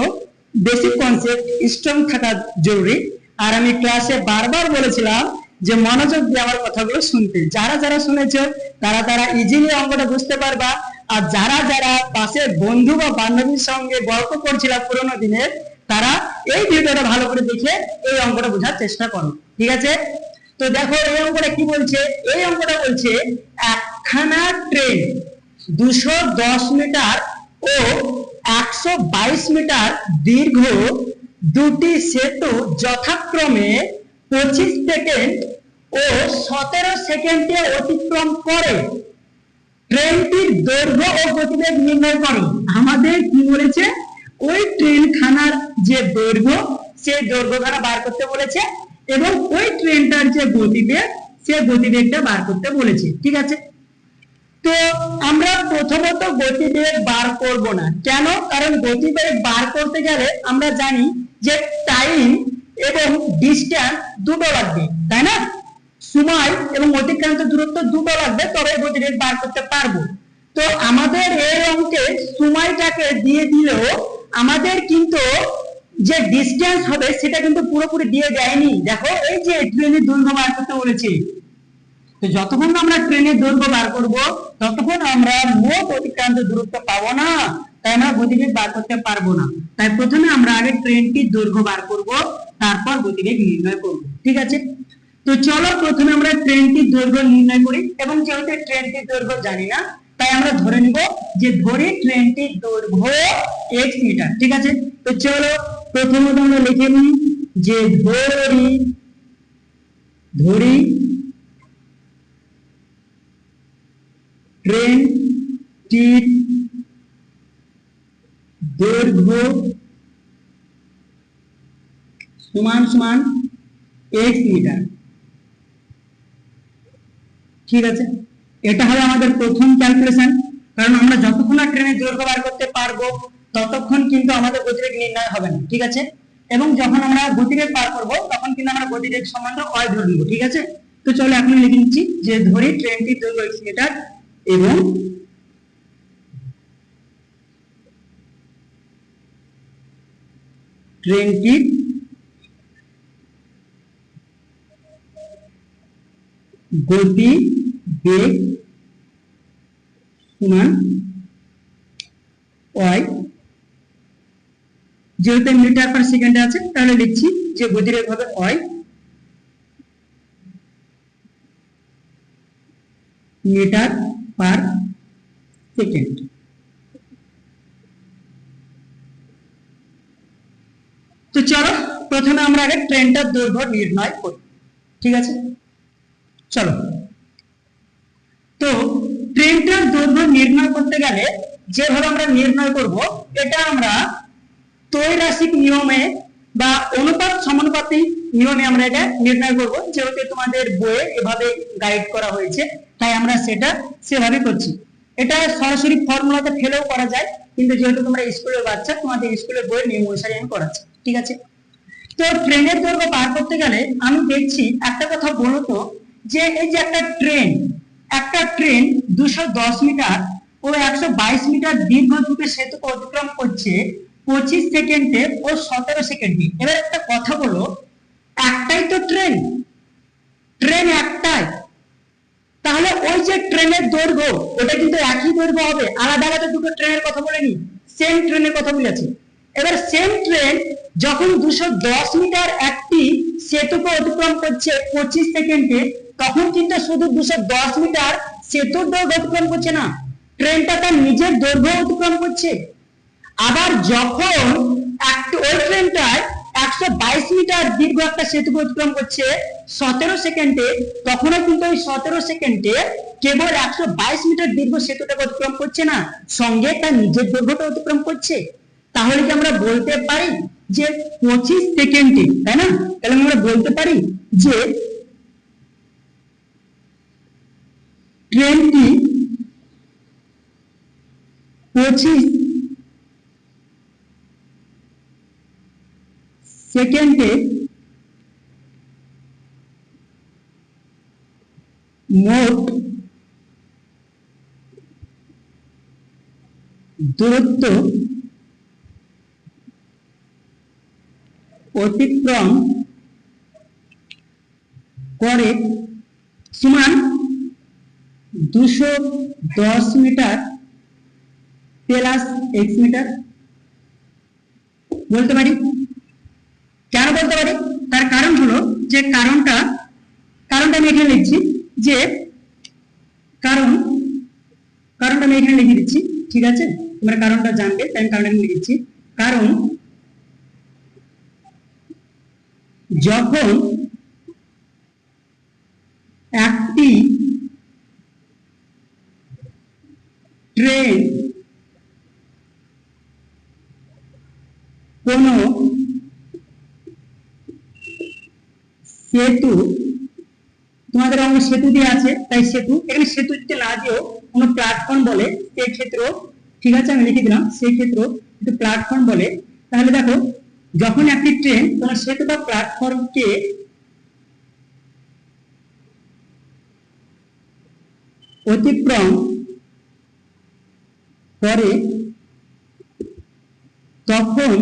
বেসিক কনসেপ্ট স্ট্রং থাকা জরুরি। আর আমি ক্লাসে বারবার বলেছিলাম যে মনোযোগ দিয়ে আমার কথাগুলো শুনতে। যারা যারা শুনেছো তারা তারা ইজিলি অঙ্কটা বুঝতে পারবা। আর যারা যারা পাশে বন্ধু বা বান্ধবীর সঙ্গে গল্প করছিলাম পুরোনো দিনের, তারা এই ভিডিওটা ভালো করে দেখে এই অঙ্কটা বোঝার চেষ্টা করো। ঠিক আছে, তো দেখো এই অঙ্কটা কি বলছে। এই অঙ্কটা বলছে একখানা ট্রেন 210 মিটার ও 122 মিটার দীর্ঘ দুটি সেতু যথাক্রমে 25 সেকেন্ড ও 17 সেকেন্ডে অতিক্রম করে। ট্রেনটির দৈর্ঘ্য ও গতিবেগ নির্ণয় করো। আমাদের কি বলেছে? ওই ট্রেন খানার যে দৈর্ঘ্য, সেই দৈর্ঘ্যখানা বার করতে বলেছে, এবং ওই ট্রেনটার যে গতিবেগ, সেই গতিবেগটা বার করতে বলেছে। ঠিক আছে, তো আমরা প্রথমত গতিবেগ বার করব না। কেন? কারণ গতিবেগ বার করতে গেলে আমরা জানি যে টাইম এবং ডিসটেন্স দুটো লাগবে, তাই না? সময় এবং অতিক্রান্ত দূরত্ব দুটো লাগবে, তবে গতিবেগ বার করতে পারবো। তো আমাদের এই অঙ্কে সময়টাকে দিয়ে দিলেও আমাদের কিন্তু যে ডিসটেন্স হবে সেটা কিন্তু পুরোপুরি দিয়ে দেয়নি। দেখো এই যে ট্রেনের দৈর্ঘ্য বার করতে বলেছে, তো যতক্ষণ আমরা ট্রেনের দৈর্ঘ্য বার করব, ততক্ষণ আমরা মোট অতিক্রান্ত দূরত্ব পাবো না, তাই আমরা গতিবেগ বার করতে পারবো না। তাই প্রথমে আমরা আগে ট্রেনটির দৈর্ঘ্য বার করব, তারপর গতিবেগ নির্ণয় করব। ঠিক আছে, তো চলো প্রথমে আমরা ট্রেনটির দৈর্ঘ্য নির্ণয় করি। এবং যেহেতু ট্রেনটির দৈর্ঘ্য জানি না, তাই আমরা ধরে নিব যে ধরি ট্রেনটির দৈর্ঘ্য x মিটার। ঠিক আছে, তো চলো প্রথমত আমরা লিখে নিই যে ধরি ট্রেনটির দৈর্ঘ্য সমান সমান x মিটার। ঠিক আছে, এটা হবে আমাদের প্রথম ক্যালকুলেশন, কারণ আমরা যতক্ষণ না ট্রেনের দৈর্ঘ্য বার করতে পারবো ততক্ষণ কিন্তু আমাদের গতিবেগ নির্ণয় হবে না, ঠিক আছে। এবং যখন আমরা গতিবেগ বার করব তখন কিন্তু আমরা গতিবেগ সমান y ধরে নিব, ঠিক আছে। তো চলো এখন লিখে নিচ্ছি যে ধরি ট্রেনটির দৈর্ঘ্য x মিটার এবং ট্রেনটির গতি বেগ সমান y, যেহেতু মিটার পার সেকেন্ডে আছে তাহলে লিখছি যে গতিবেগ হবে y মিটার পার সেকেন্ড। তো চলো প্রথমে আমরা আগে ট্রেনটার দৈর্ঘ্য নির্ণয় করি, ঠিক আছে। চলো, তো ট্রেনটার দৈর্ঘ্য নির্ণয় করতে গেলে যেভাবে আমরা নির্ণয় করব, এটা আমরা ত্রৈরাশিক নিয়মে বা অনুপাত সমানুপাতিক নিয়মে আমরা এটা নির্ণয় করব, যেহেতু তোমাদের বইয়ে এভাবে গাইড করা হয়েছে তাই আমরা সেটা সেভাবে করছি। এটা সরাসরি ফর্মুলাতে ফেলেও করা যায়, কিন্তু যেহেতু তোমরা স্কুলের বাচ্চা তোমাদের স্কুলের বইয়ের নিয়ম অনুসারে আমি করাচ্ছি, ঠিক আছে। তো ট্রেনের দৈর্ঘ্য বার করতে গেলে আমি দেখছি একটা কথা বলো তো, যে এই যে একটা ট্রেন 210 মিটার ও 122 মিটার দীর্ঘ দুটো সেতুকে অতিক্রম করছে 25 সেকেন্ডে ও 17 সেকেন্ডে। এবার একটা কথা বলো, একটাই তো ট্রেন একটাই, তাহলে ওই যে ট্রেনের দৈর্ঘ্য ওটা কিন্তু একই দৈর্ঘ্য হবে, আলাদা আলাদা দুটো ট্রেনের কথা বলেনি, সেম ট্রেনের কথা বলেছে। এবার সেম ট্রেন যখন 210 মিটার একটি সেতুকে অতিক্রম করছে 25 সেকেন্ডে, তখন কিন্তু শুধু 210 মিটার সেতুর দৈর্ঘ্য অতিক্রম করছে না, ট্রেনটা তার নিজের দৈর্ঘ্য অতিক্রম করছে। আবার যখন ওই ট্রেনটায় 122 মিটার দীর্ঘ একটা সেতুকে অতিক্রম করছে 17 সেকেন্ডে, তখনও কিন্তু ওই 17 সেকেন্ডে কেবল 122 মিটার দীর্ঘ সেতুটাকে অতিক্রম করছে না, সঙ্গে তার নিজের দৈর্ঘ্যটা অতিক্রম করছে। তাহলে কি আমরা বলতে পারি যে 25 সেকেন্ডে, তাই না, তাহলে আমরা বলতে পারি যে ট্রেনটি 25 সেকেন্ডে মোট দূরত্ব অতিক্রম করে সমান 210 মিটার প্লাস x মিটার। বলতে পারি, কেন বলতে পারি, তার কারণ হলো যে কারণটা আমি এখানে লিখছি, যে কারণটা আমি এখানে লিখে দিচ্ছি, ঠিক আছে, তোমরা কারণটা জানবে তাই আমি কারণটা লিখেছি। কারণ যখন একটি ট্রেন কোন সেতু, তোমাদের অঙ্গে সেতু দিয়ে আছে তাই সেতু, এখানে সেতু দিতে না দিয়েও কোনো প্ল্যাটফর্ম বলে, সেই ক্ষেত্রে, ঠিক আছে, আমি লিখে দিলাম সেই ক্ষেত্রে একটু প্ল্যাটফর্ম বলে। তাহলে দেখো, যখন একটি ট্রেন কোন সেতু বা প্ল্যাটফর্মকে অতিক্রম করে তখন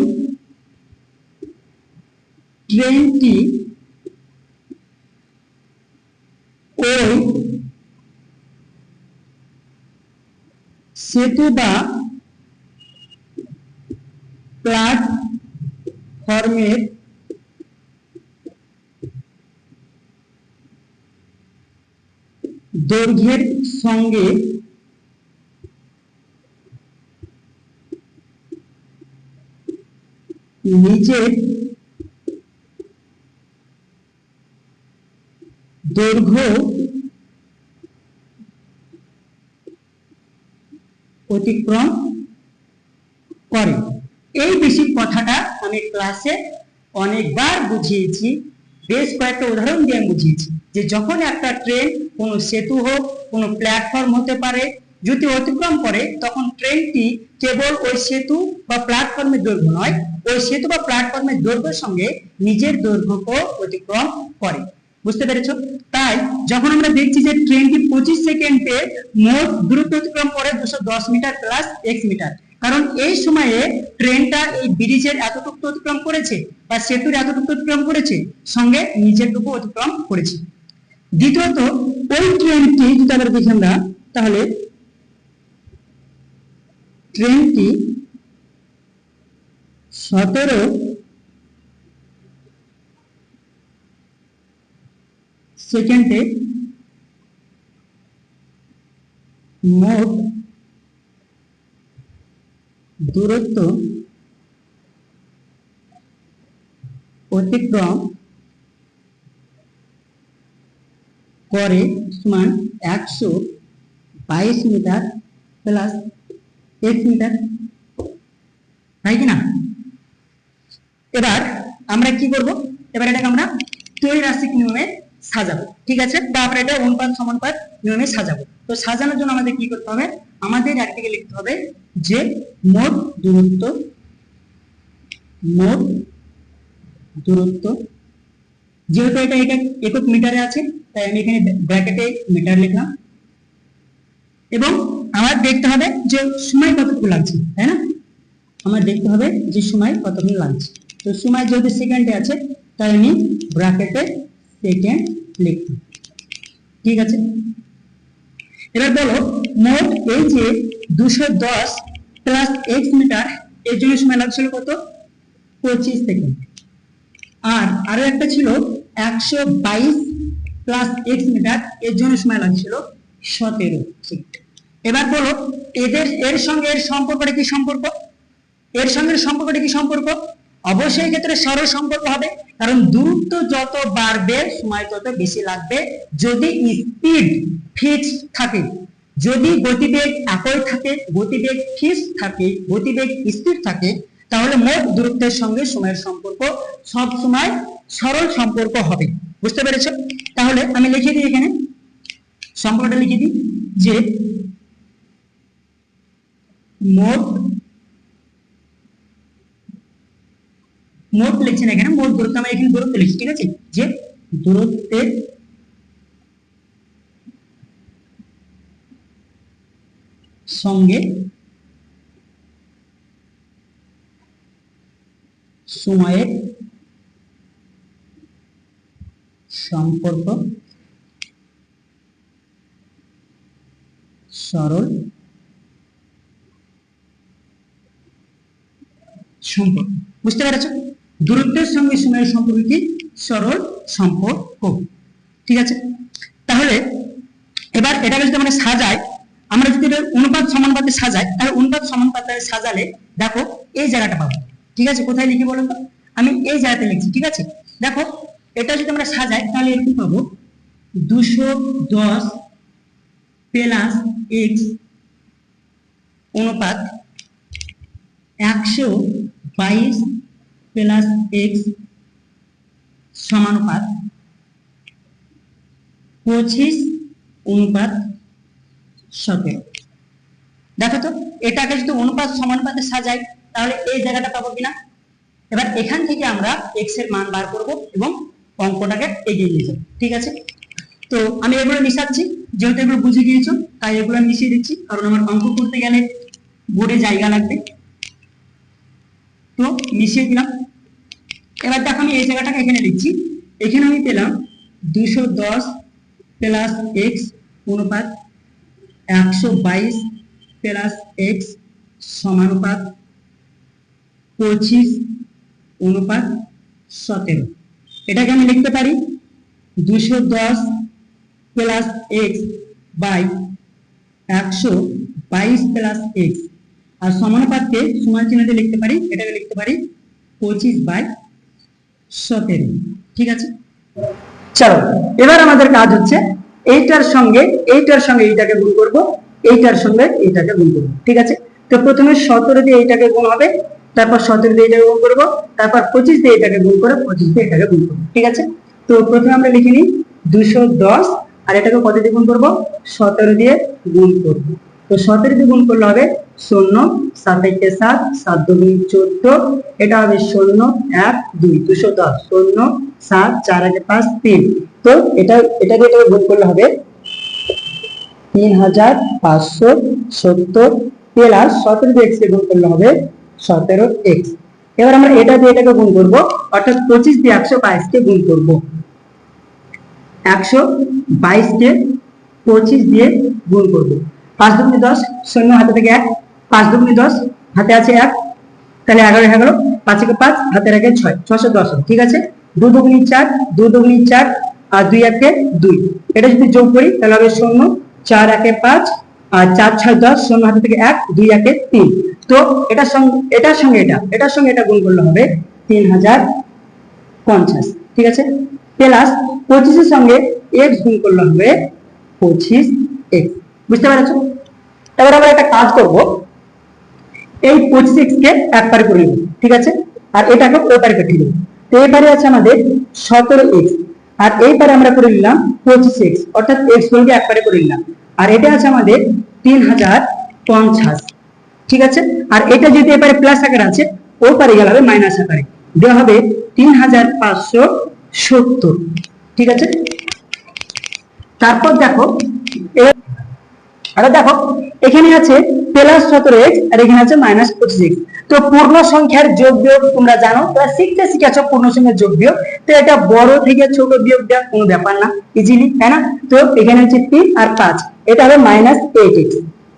ট্রেনটি ওই সেতু বা প্ল্যাটফর্মের দৈর্ঘ্যের সঙ্গে নিজের দৈর্ঘ্য অতিক্রম করে। এই বেসিক কথাটা আমি ক্লাসে অনেকবার বুঝিয়েছি, বেশ কয়েকটা উদাহরণ দিয়ে আমি বুঝিয়েছি যে যখন একটা ট্রেন কোনো সেতু হোক কোনো প্ল্যাটফর্ম হতে পারে যদি অতিক্রম করে তখন ট্রেনটি কেবল ওই সেতু বা প্ল্যাটফর্মের দৈর্ঘ্য নয়, ওই সেতু বা প্ল্যাটফর্মের দৈর্ঘ্যের সঙ্গে নিজের দৈর্ঘ্যকেও অতিক্রম করে। বুঝতে পেরেছো? তাই যখন আমরা দেখছি যে ট্রেনটি 25 সেকেন্ডে মোট দূরত্ব অতিক্রম করে 210 মিটার প্লাস এক্স মিটার, কারণ এই সময়ে ট্রেনটা এই ব্রিজের এতটুকু অতিক্রম করেছে বা সেতুর এতটুকু অতিক্রম করেছে, সঙ্গে নিজেরটুকু অতিক্রম করেছে। দ্বিতীয়ত, ওই ট্রেনটি যদি আমরা দেখি আমরা, তাহলে ট্রেনটি 17 সেকেন্ডে মোট দূরত্ব অতিক্রম করে সমান 122 মিটার প্লাস এক্স মিটার, তাই কিনা? এবার আমরা কি করব, এবার এটাকে আমরা ত্রৈরাশিক নিয়মে সাজাবো, ঠিক আছে, বা আমরা এটা অনুপাত সমানুপাত নিয়মে সাজাবো। তো সাজানোর জন্য আমাদের কি করতে হবে, আমাদের একদিকে লিখতে হবে যে মোট দূরত্ব যেহেতু এটা একক মিটারে আছে তাই আমি এখানে ব্র্যাকেটে মিটার লিখলাম, এবং আমার দেখতে হবে যে সময় কতটুকু লাগছে, তাই না? আমার দেখতে হবে যে সময় কতক্ষণ লাগছে। তো সময় যেহেতু সেকেন্ডে আছে তাই আমি ব্র্যাকেটে সেকেন্ড লিখলাম, ঠিক আছে। এবার বলো মোট এই যে 210 প্লাস এক্স মিটার এর জন্য সময় লাগছিল কত? 25 সেকেন্ড। আর আরো একটা ছিল 122 প্লাস এক্স মিটার এর জন্য সময় লাগছিল 17 সেকেন্ড। এবার বলো এর সঙ্গে এর সম্পর্কটা কি সম্পর্ক? এর সঙ্গে সম্পর্কটা কি সম্পর্ক? অবশ্যই ক্ষেত্রে সরল সম্পর্ক হবে, কারণ দূরত্ব যত বাড়বে সময় তত বেশি লাগবে যদি স্পিড ফিক্সড থাকে। যদি গতিবেগ একই থাকে, গতিবেগ ফিক্সড থাকে, গতিবেগ স্থির থাকে, তাহলে মোট দূরত্বের সঙ্গে সময়ের সম্পর্ক সব সময় সরল সম্পর্ক হবে। বুঝতে পেরেছো? তাহলে আমি লিখে দিই, এখানে সম্পর্কটা লিখে দিই যে মোট লিখছি না, এখানে মোট দূরত্ব, আমি এখানে দূরত্ব লিখছি, ঠিক আছে, যে দূরত্বের সঙ্গে সময়ের সম্পর্ক সরল সম্পর্ক। বুঝতে পেরেছো? দূরত্বের সঙ্গে সময়ের সম্পর্ক কি? সরল সম্পর্ক, ঠিক আছে। তাহলে এবার এটাকে যদি আমরা সাজাই, আমরা যদি অনুপাত সমানুপাতে সাজাই, তাহলে অনুপাত সমানুপাতে সাজালে দেখো এই জায়গাটা পাবো, ঠিক আছে। কোথায় লিখি বলো তো? আমি এই জায়গাতে লিখছি, ঠিক আছে। দেখো এটা যদি আমরা সাজাই তাহলে এরকম পাবো 210 প্লাস এক্স অনুপাত 122 প্লাস এক্স সমানুপাত 25 অনুপাত 17। দেখো তো এটাকে যদি অনুপাত সমানুপাতে সাজাই তাহলে এই জায়গাটা পাবো কিনা? এবার এখান থেকে আমরা এক্স এর মান বার করব এবং অঙ্কটাকে এগিয়ে নিয়ে যাব, ঠিক আছে। তো আমি এগুলো মিশাচ্ছি, যেহেতু এগুলো বুঝে গিয়েছো তাই এগুলো মিশিয়ে দিচ্ছি, কারণ আমার অঙ্ক করতে গেলে বোর্ডে জায়গা লাগবে। তো মিশিয়ে দিলাম। এবার দেখো আমি এই জায়গাটাকে এখানে লিখছি, এখানে আমি পেলাম 210 প্লাস এক্স অনুপাত 122 প্লাস এক্স সমানুপাত 25 অনুপাত 17। এটাকে আমি লিখতে পারি 210 plus X by 122 plus X, আর সমানুপাতকে সমান চিহ্ন দিয়ে লিখতে পারি, এটাকে লিখতে পারি 25/17, ঠিক আছে। চলো এবার আমাদের কাজ হচ্ছে এইটার সঙ্গে এইটাকে গুণ করব, এইটার সঙ্গে এইটাকে গুণ করব, ঠিক আছে। তো প্রথমে 17 দিয়ে এইটাকে গুণ হবে, তারপর 17 দিয়ে এটাকে গুণ করব, তারপর 25 দিয়ে এটাকে গুণ করে 25 দিয়ে এটাকে গুণ করব, ঠিক আছে। তো প্রথমে আমরা লিখে নিই 210, আর এটাকে কত দিয়ে গুণ করবো? 17 দিয়ে গুণ করবো। তো 17 দিয়ে গুণ করলে হবে 0, 7 একে 7, 7 দুগুণ 14, এটা হবে 0 1 2, 210, 0 7 4 একে 5 3। তো এটাকে গুণ করলে হবে 3570 প্লাস 17 দিয়ে x কে গুণ করলে হবে 17x। এবার আমরা এটা দিয়ে এটাকে গুণ করব, অর্থাৎ 25 দিয়ে 122 কে গুণ করব। 122 কে 25 দিয়ে গুণ করব। 5 দুগুণে 10, 0 হাতে থেকে 1, 5 দুগুণে 10, হাতে আছে 1, তাহলে 11 11, 5 একে 5, হাতে রাখে 6, 610 হবে। ঠিক আছে, 2 দুগুণে 4, 2 দুগুণে 4, আর 2 একে 2, এটা যদি যোগ করি তাহলে হবে 0, 4 একে 5, আর 4 6 10, 0 হাতে থেকে 1, 2 একে 3। তো এটার সঙ্গে এটা গুণ করলে হবে 3050। ঠিক আছে, প্লাস 25 এর সঙ্গে x গুণ করলে হবে 25x। বুঝতে পারছো? এবার আমরা একটা কাজ করব, এই 25x কে এক পারে করে নেব। ঠিক আছে, আর এটাকে ওই পারে কেটে দেব। তো এই পারে আছে আমাদের 17x, আর এই পারে আমরা করে নিলাম 25x, অর্থাৎ x গুণকে এক পারে করে নিলাম। আর এটা আছে আমাদের 3050। ঠিক আছে, আর এটা যদি এবারে প্লাস আকারে আছে, ওই পারে গেলে হবে মাইনাস আকারে, দেওয়া হবে 3570। ঠিক আছে, তারপর দেখো এখানে আছে প্লাস 17x, আর এখানে আছে মাইনাস 25x। তো পূর্ণ সংখ্যার যোগ বিয়োগ তোমরা জানো, তোমরা শিখেছো পূর্ণ সংখ্যার যোগ বিয়োগ। তো এটা বড় থেকে ছোট বিয়োগ দেওয়া কোনো ব্যাপার না, ইজিলি, তাই না? তো এখানে হচ্ছে 3 আর 5, এটা হবে মাইনাস 8x,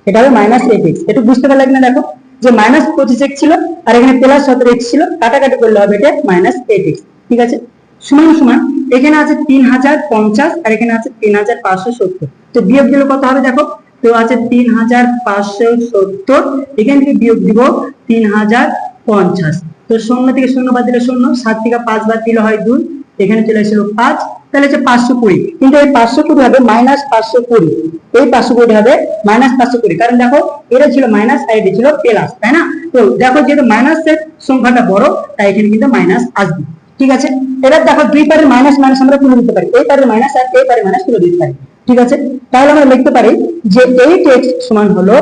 এটা হবে মাইনাস 8x। একটু বুঝতে পারলে কিনা দেখো, যে মাইনাস 25x ছিল আর এখানে প্লাস 17x ছিল, কাটাকাটি করলে হবে এটা মাইনাস 8x। ঠিক আছে, সমান সমান এখানে আছে 3050 আর এখানে আছে 3570। তো বিয়োগ দিলে কত হবে দেখো, তো আছে 3570, এখান থেকে বিয়োগ দিব 3050। তো 0 থেকে 0 বাদ দিলে 0, 7 থেকে 5 বাদ দিলে হয় 2, এখানে চলে আসলো 5, তাহলে হচ্ছে 520। কিন্তু এই 520 হবে মাইনাস 520, এই 520 হবে মাইনাস 520, কারণ দেখো এটা ছিল মাইনাস আর এটা ছিল প্লাস, তাই না? তো দেখো যেহেতু মাইনাসের সংখ্যাটা বড়, তাই এখানে কিন্তু মাইনাস আসবে। ঠিক আছে, এবার দেখো দুই পারের মাইনাস মাইনাস আমরা তুলে দিতে পারি, এই পারের মাইনাস আর এই পারের মাইনাস তুলে দিতে পারি। ঠিক আছে, তাহলে আমরা লিখতে পারি যে 8x সমান হলো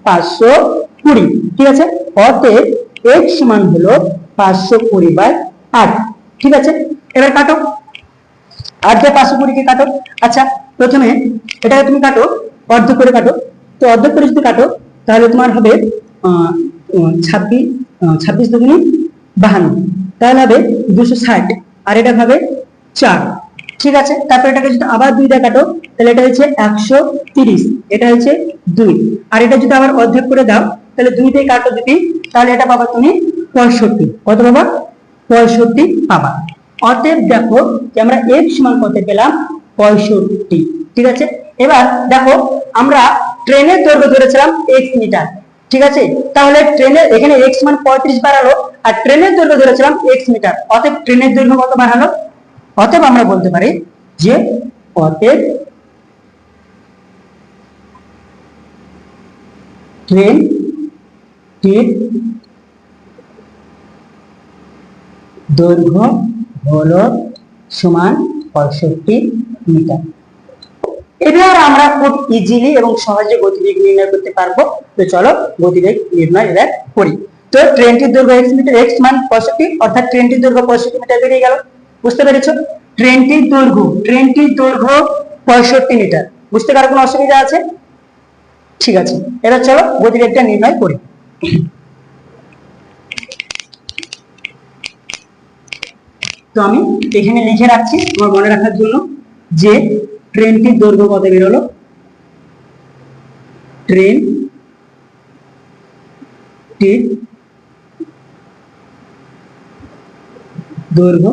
520। ঠিক আছে, অতএব x সমান হলো 520/8। ঠিক আছে, এবার কাটো, আর যে 520 কে কাটো। আচ্ছা, প্রথমে এটাকে তুমি কাটো, অর্ধ করে কাটো। তো অর্ধ করে যদি কাটো তাহলে তোমার হবে 26 দুগুণে 52, তাহলে হবে 260, আর এটা হবে 4। ঠিক আছে, তারপর এটাকে যদি আবার 2 দিয়ে কাটো তাহলে এটা হচ্ছে 130, এটা হচ্ছে 2, আর এটা যদি আবার অর্ধেক করে দাও তাহলে 2 দিয়ে কাটো যদি, তাহলে এটা পাবা তুমি 65। কত পাবা? 65 পাবা। অতএব দেখো যে আমরা x সমান কত পেলাম? 65। ঠিক আছে, এবার দেখো আমরা ট্রেনের দৈর্ঘ্য ধরেছিলাম x মিটার। ঠিক আছে, তাহলে ট্রেনের এখানে x মান 35 বাড়ালো, আর ট্রেনের দৈর্ঘ্য ধরেছিলাম x মিটার, অতএব ট্রেনের দৈর্ঘ্য কত বাড়ালো? অতএব আমরা বলতে পারি যে অতএব ট্রেনটির দৈর্ঘ্য হলো সমান 65 মিটার। এবার আমরা খুব ইজিলি এবং সহজে গতিবেগ নির্ণয় করতে পারবো। তো চলো গতিবেগ নির্ণয় এবার করি। তো ট্রেনটির দৈর্ঘ্য x মিটার, x মান 65, অর্থাৎ ট্রেনটির দৈর্ঘ্য 65 মিটার বেরিয়ে গেল। বুঝতে পেরেছো? ট্রেনটির দৈর্ঘ্য 65 মিটার। বুঝতে কারো কোনো অসুবিধা আছে? ঠিক আছে, এবার চলো গতিবেগটা নির্ণয় করি। তো আমি এখানে লিখে রাখছি তোমার মনে রাখার জন্য যে ট্রেনটির দৈর্ঘ্য কত বেরোলো। ট্রেনটির দৈর্ঘ্য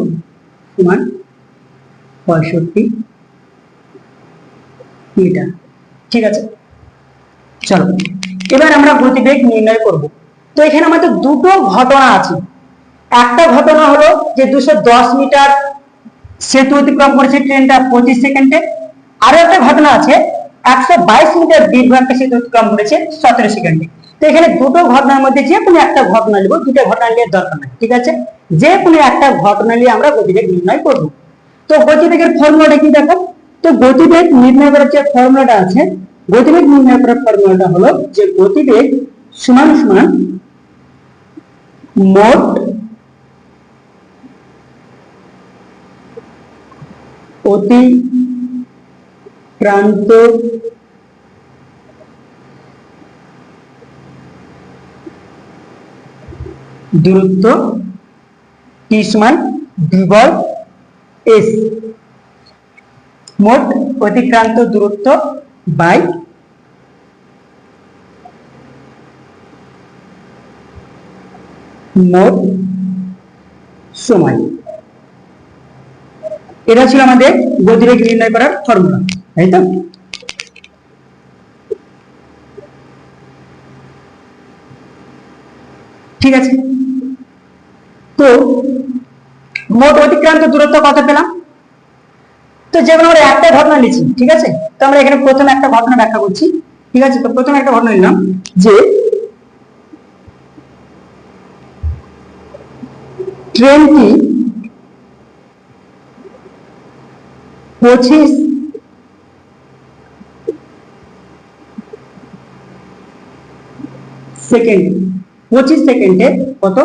সমান 65 মিটার। ঠিক আছে, চলো এবার আমরা গতিবেগ নির্ণয় করব। তো এখানে আমাদের দুটো ঘটনা আছে। একটা ঘটনা হলো যে 210 মিটার সেতু অতিক্রম করেছে ট্রেনটা 25 সেকেন্ডে। আরো একটা ঘটনা আছে 122 মিটার দীর্ঘ একটা সেতু অতিক্রম করেছে 17 সেকেন্ডে। তো এখানে দুটো ঘটনার মধ্যে যে কোনো একটা ঘটনা নেব, দুটো ঘটনা নিয়ে দরকার নেই। ঠিক আছে, যে কোনো একটা ঘটনা নিয়ে আমরা গতিবেগ নির্ণয় করব। তো গতিবেগের ফর্মুলাটা কি দেখো, তো গতিবেগ নির্ণয় করার যে ফর্মুলাটা আছে, গতিবেগ নির্ণয় করার ফর্মুলাটা হলো যে গতিবেগ সমান সমান মোট অতিক্রান্ত দূরত্ব টি সমান d/s, মোট অতিক্রান্ত দূরত্ব বাই মোট সময়। এটা ছিল আমাদের গতিবেগ নির্ণয় করার ফর্মুলা, তাই তো? ঠিক আছে, তো মোট অতিক্রান্ত দূরত্ব কত পেলাম? তো যেমন আমরা একটা ঘটনা নিচ্ছি, ঠিক আছে, তো আমরা এখানে প্রথমে একটা ঘটনা ব্যাখ্যা করছি, ঠিক আছে। তো প্রথমে একটা ঘটনা নিলাম যে ট্রেনটি 25 সেকেন্ড, 25 সেকেন্ডে কত,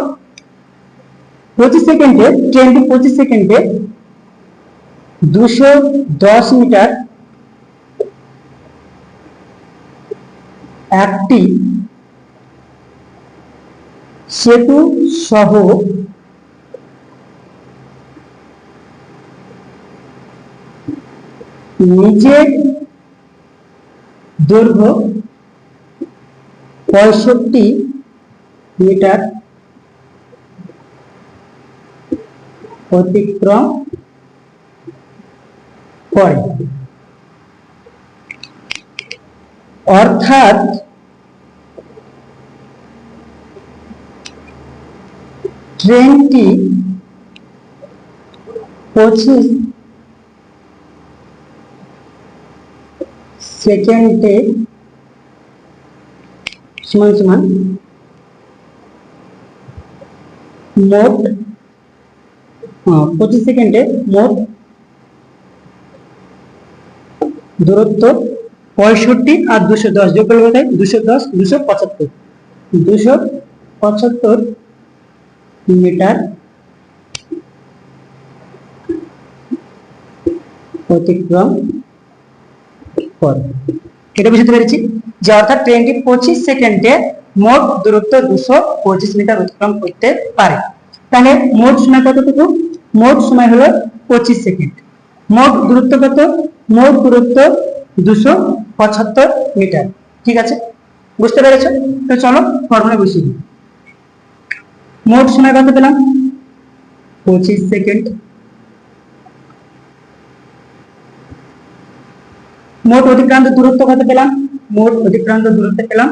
25 সেকেন্ডে ট্রেনটি 25 সেকেন্ডে 210 মিটার একটি সেতু সহ নিচের দৈর্ঘ্য 65 মিটার অতিক্রম করে, অর্থাৎ ট্রেনটি 25 সেকেন্ডে সমান সমান মোট 25 সেকেন্ডে মোট দূরত্ব 65 আর 210 যোগ করলে হয় 210, 275 মিটার অতিক্রম করে। এটা বুঝতে পেরেছি যে অর্থাৎ ট্রেনটি 25 সেকেন্ডে মোট দূরত্ব 225 মিটার অতিক্রম করতে পারে। তাহলে মোট সময় কতটুকু? মোট সময় হলো 25 সেকেন্ড। মোট দূরত্ব কত? মোট দূরত্ব 275 মিটার। ঠিক আছে, বুঝতে পেরেছো? তো চলো ফর্মুলা বসিয়ে দিই। মোট সময় কত পেলাম? 25 সেকেন্ড। মোট অতিক্রান্ত দূরত্ব কত পেলাম? মোট অতিক্রান্ত দূরত্ব পেলাম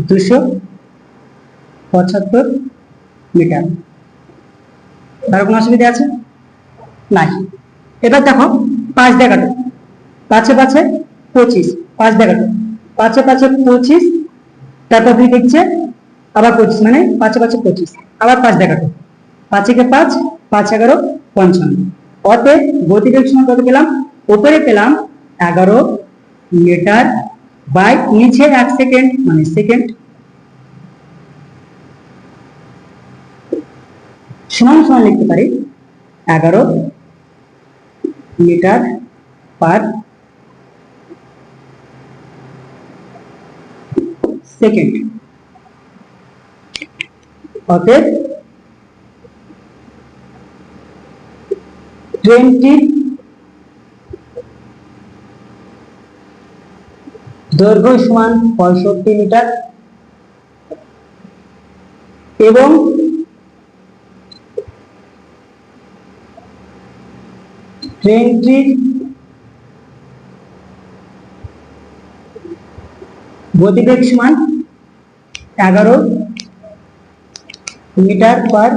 275 মিটার। তার কোনো অসুবিধা আছে? নাই। এবার দেখো 5 দিয়ে কাটো, 5 এ 5 25, 5 দিয়ে কাটো, 5 এ 5 25, তারপর 2 দেখছে আবার 25, মানে 5 এ 5 25, আবার 5 দিয়ে কাটো, 5 এ 5, 5 11 55। অতএব গতিবেগ সময় কত পেলাম? উপরে পেলাম 11 মিটার বাই নিচে 1 সেকেন্ড, মানে সেকেন্ড, সমান সমান লিখতে পারি 11 মিটার পার সেকেন্ড। অতএব ট্রেনটির দৈর্ঘ্য সমান 65 মিটার এবং ট্রেনটির গতিবেগ সমান 11 মিটার পার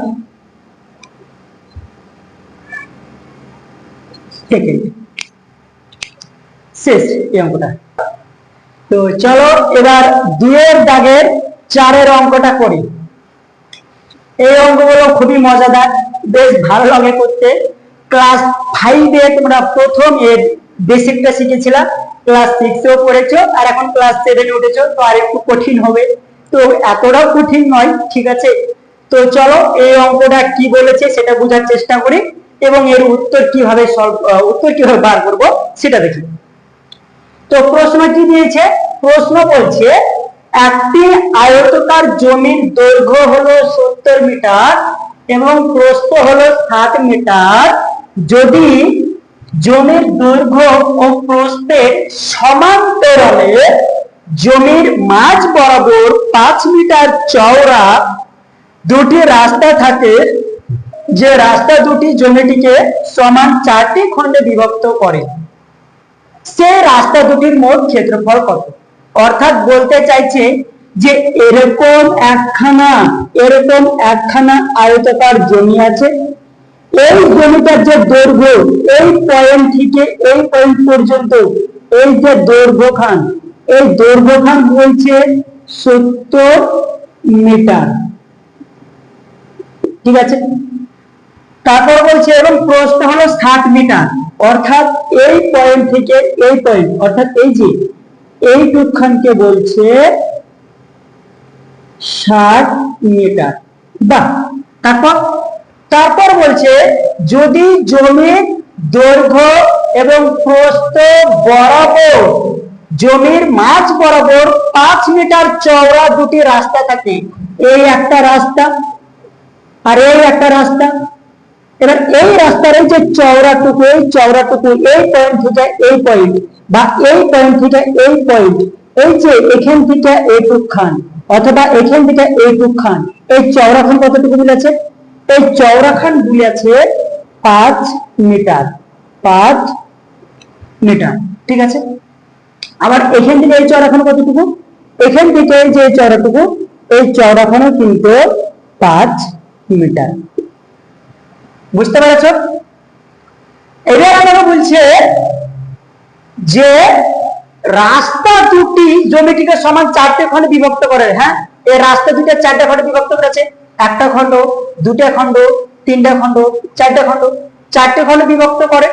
সেকেন্ড। শেষ এই অঙ্কটা। তো চলো এবার 2 এর দাগের 4 এর অঙ্কটা করি। এই অঙ্কগুলো খুবই মজাদার, বেশ ভালো লাগে করতে। ক্লাস 5 এ তোমরা প্রথম এর বেসিকটা শিখেছিলা, ক্লাস 6 এও পড়েছো, আর এখন ক্লাস 7 এ উঠেছো, তো আর একটু কঠিন হবে। তো এতটাও কঠিন নয়, ঠিক আছে। তো চলো এই অঙ্কটা কি বলেছে সেটা বোঝার চেষ্টা করি এবং এর উত্তর কিভাবে বার করব সেটা দেখি। তো প্রশ্ন কি দিয়েছে? প্রশ্ন বলছে একটি আয়তাকার জমির দৈর্ঘ্য হলো 70 মিটার এবং প্রস্থ হলো 60 মিটার। যদি জমির দৈর্ঘ্য ও প্রস্থের সমান্তরালে জমির মাঝ বরাবর 5 মিটার চওড়া দুটি রাস্তা থাকে, যে রাস্তা দুটি জমিটিকে সমান 4টি খণ্ডে বিভক্ত করে, সেই রাস্তা দুটির মোট ক্ষেত্রফল কত? অর্থাৎ বলতে চাইছে যে এরকম একখানা আয়তাকার জমি আছে, এই জমিটার যে দৈর্ঘ্য এই পয়েন্ট থেকে এই পয়েন্ট পর্যন্ত, এই যে দৈর্ঘ্যখান, এই দৈর্ঘ্যখান বলছে 70 মিটার, ঠিক আছে। তারপর বলছে এবং প্রস্থ হলো 60 মিটার, অর্থাৎ এই পয়েন্ট থেকে এই পয়েন্ট, অর্থাৎ এই যে এইটুকখানকে বলছে 60 মিটার। বাহ। তারপর বলছে যদি জমির দৈর্ঘ্য এবং প্রস্থ বরাবর জমির মাঝ বরাবর 5 মিটার চওড়া দুটি রাস্তা থাকে, এই একটা রাস্তা আর এই একটা রাস্তা, এবার এই রাস্তার এই যে চওড়াটুকু, এই চওড়াটুকু এই পয়েন্ট থেকে এই পয়েন্ট বা এই পয়েন্ট থেকে এই পয়েন্ট, এই যে এখান থেকে এইটুকখান অথবা এখান থেকে এইটুকখান, এই চওড়াখান কতটুকু মিলেছে? এই চওড়াখান মিলেছে 5 মিটার, 5 মিটার, ঠিক আছে। আবার এখান থেকে এই চওড়াখান কতটুকু? এখান থেকে এই যে চওড়াটুকু, এই চওড়াখানও কিন্তু 5 মিটার। বুঝতে পেরেছ? এবার আমাকে বলছে যে রাস্তা দুটি জমিটিকে সমান 4টে খণ্ডে বিভক্ত করে। হ্যাঁ, এই রাস্তা দুটো 4টে খণ্ডে বিভক্ত করেছে, একটা খণ্ড, দুটা খণ্ড, তিনটা খণ্ড, চারটা খণ্ড, 4টে খণ্ডে বিভক্ত করে।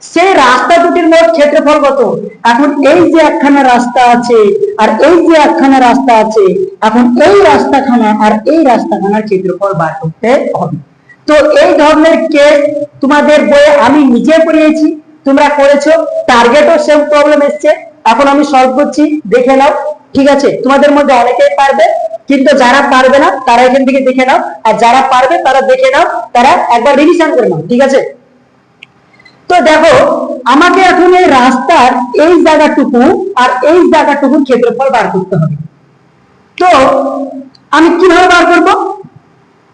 সেই রাস্তা দুটির মোট ক্ষেত্রফল কত? এখন এই যে একখানা রাস্তা আছে আর এই যে একখানা রাস্তা আছে, এখন এই রাস্তাখানা আর এই রাস্তাখানার ক্ষেত্রফল বার করতে হবে। তো এই ধরনের কেস তোমাদের বইয়ে আমি নিজে পড়িয়েছি, তোমরা করেছো, টার্গেটও সেম প্রবলেম এসছে। এখন আমি সলভ করছি, দেখে নাও, ঠিক আছে। তোমাদের মধ্যে অনেকেই পারবে, কিন্তু যারা পারবে না তারা এখান থেকে দেখে নাও, আর যারা পারবে তারা দেখে নাও, তারা একবার রিভিশন করে নাও, ঠিক আছে। তো দেখো আমাকে এখন এই রাস্তার এই জায়গাটুকু আর এই জায়গাটুকুর ক্ষেত্রফল বার করতে হবে। তো আমি কিভাবে বার করব?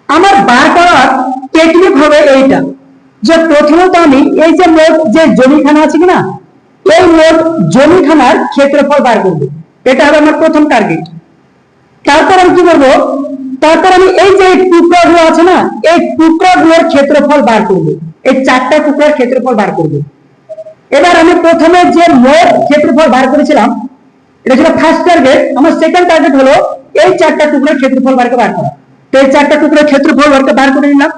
আমার বার করার টেকনিক হবে এইটা, যে প্রথমত আমি এই যে মোট যে জমিখানা আছে কিনা, এই মোট জমিখানার ক্ষেত্রফল বার করব, এটা হবে আমার প্রথম টার্গেট। তারপর আমি কি করবো? তারপর আমি এই যে টুকরাগুলো আছে না, এই টুকরাগুলোর ক্ষেত্রফল বার করব, এই 4টা টুকরার ক্ষেত্রফল বার করব। এবার আমি প্রথমে যে মোট ক্ষেত্রফল বার করেছিলাম, এটা ছিল ফার্স্ট টার্গেট। আমার সেকেন্ড টার্গেট হলো এই 4টা টুকরার ক্ষেত্রফল বার করা। তো এই 4টা টুকরার ক্ষেত্রফল বার করে নিলাম।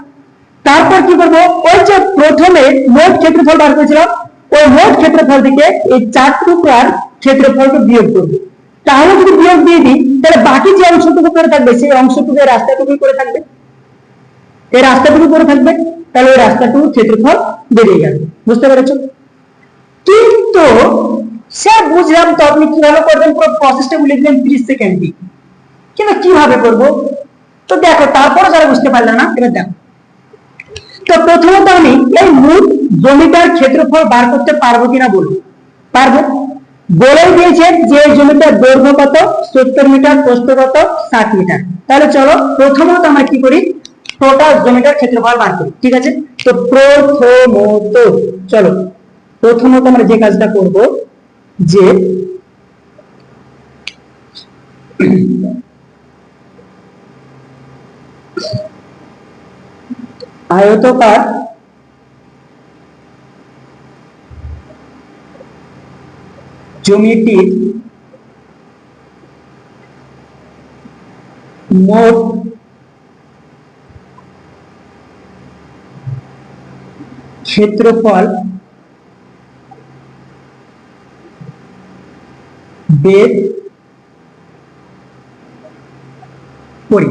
তারপর কি করব? ওই যে প্রথমে মোট ক্ষেত্রফল বার করেছিলাম, ওই মোট ক্ষেত্রফল থেকে এই 4 টুকরার ক্ষেত্রফলকে বিয়োগ করব। তাহলে যদি বিয়োগ দিয়ে দিই, তাহলে বাকি যে অংশটুকু করে থাকবে সেই অংশটুকু এই রাস্তাটুকু করে থাকবে, এই রাস্তাটুকু করে থাকবে, তাহলে ওই রাস্তাটুকু ক্ষেত্রফল বেরিয়ে গেল। বুঝতে পেরেছো? কিন্তু সে বুঝলাম, তো আপনি কিভাবে করবেন পুরো প্রসেসটা বলে দিলেন 30 সেকেন্ডে, কিন্তু কিভাবে করব? তো দেখো, তারপরে যারা বুঝতে পারলে না, এবার দেখো। তো প্রথমত আমি এই মোট জমিটার ক্ষেত্রফল বার করতে পারবো কিনা বলবো। পারবো, বলে দিয়েছে যে জমিটার দৈর্ঘ্য কত, 70 মিটার, প্রস্থ কত, 60 মিটার। তাহলে চলো প্রথমত আমরা কি করি, টোটাল জমিটার ক্ষেত্রফল বার করি, ঠিক আছে। তো প্রথমত আমরা যে কাজটা করব, যে আয়তকার জমিটির মোট ক্ষেত্রফল বের করি।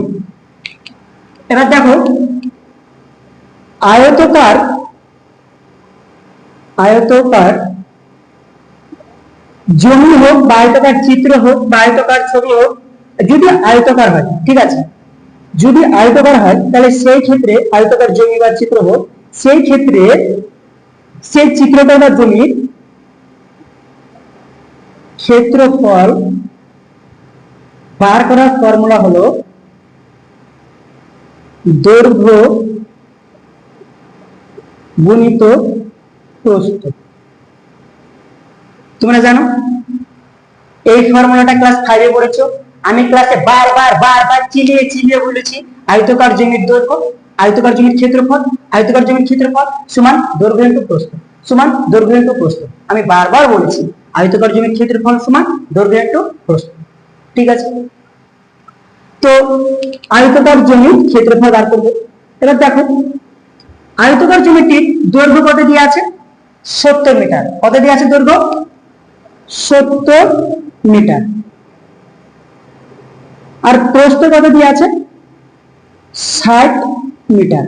এবার দেখো আয়তকার জমি হোক বা আয়তকার চিত্র হোক বা আয়তকার ছবি হোক, যদি আয়তকার হয়, ঠিক আছে, যদি আয়তকার হয় তাহলে সেই ক্ষেত্রে আয়তকার জমি বা চিত্র হোক, সেই ক্ষেত্রে সেই চিত্রটা বা জমির ক্ষেত্রফল বার করার ফর্মুলা হলো দৈর্ঘ্য গুণিত প্রস্থ। তোমরা জানো এই ফর্মুলাটা ক্লাস 5 এ পড়েছো। আমি ক্লাসে বারবার চিলিয়ে বলেছি আয়তকার জমির দৈর্ঘ্য, আয়তকার জমির ক্ষেত্রফল, আয়তকার জমির ক্ষেত্রফল সমান দৈর্ঘ্য ইনটু প্রস্থ, সমান দৈর্ঘ্য ইনটু প্রস্থ। আমি বারবার বলেছি আয়তকার জমির ক্ষেত্রফল সমান দৈর্ঘ্য ইনটু প্রস্থ। ঠিক আছে, তো আয়তকার জমির ক্ষেত্রফল বার করব। এবার দেখো আয়তকার জমিটির দৈর্ঘ্য কত দিয়ে আছে? 70 মিটার। কত দিয়ে আছে দৈর্ঘ্য? 70 মিটার। আর প্রস্থ কত দিয়ে আছে? 60 মিটার।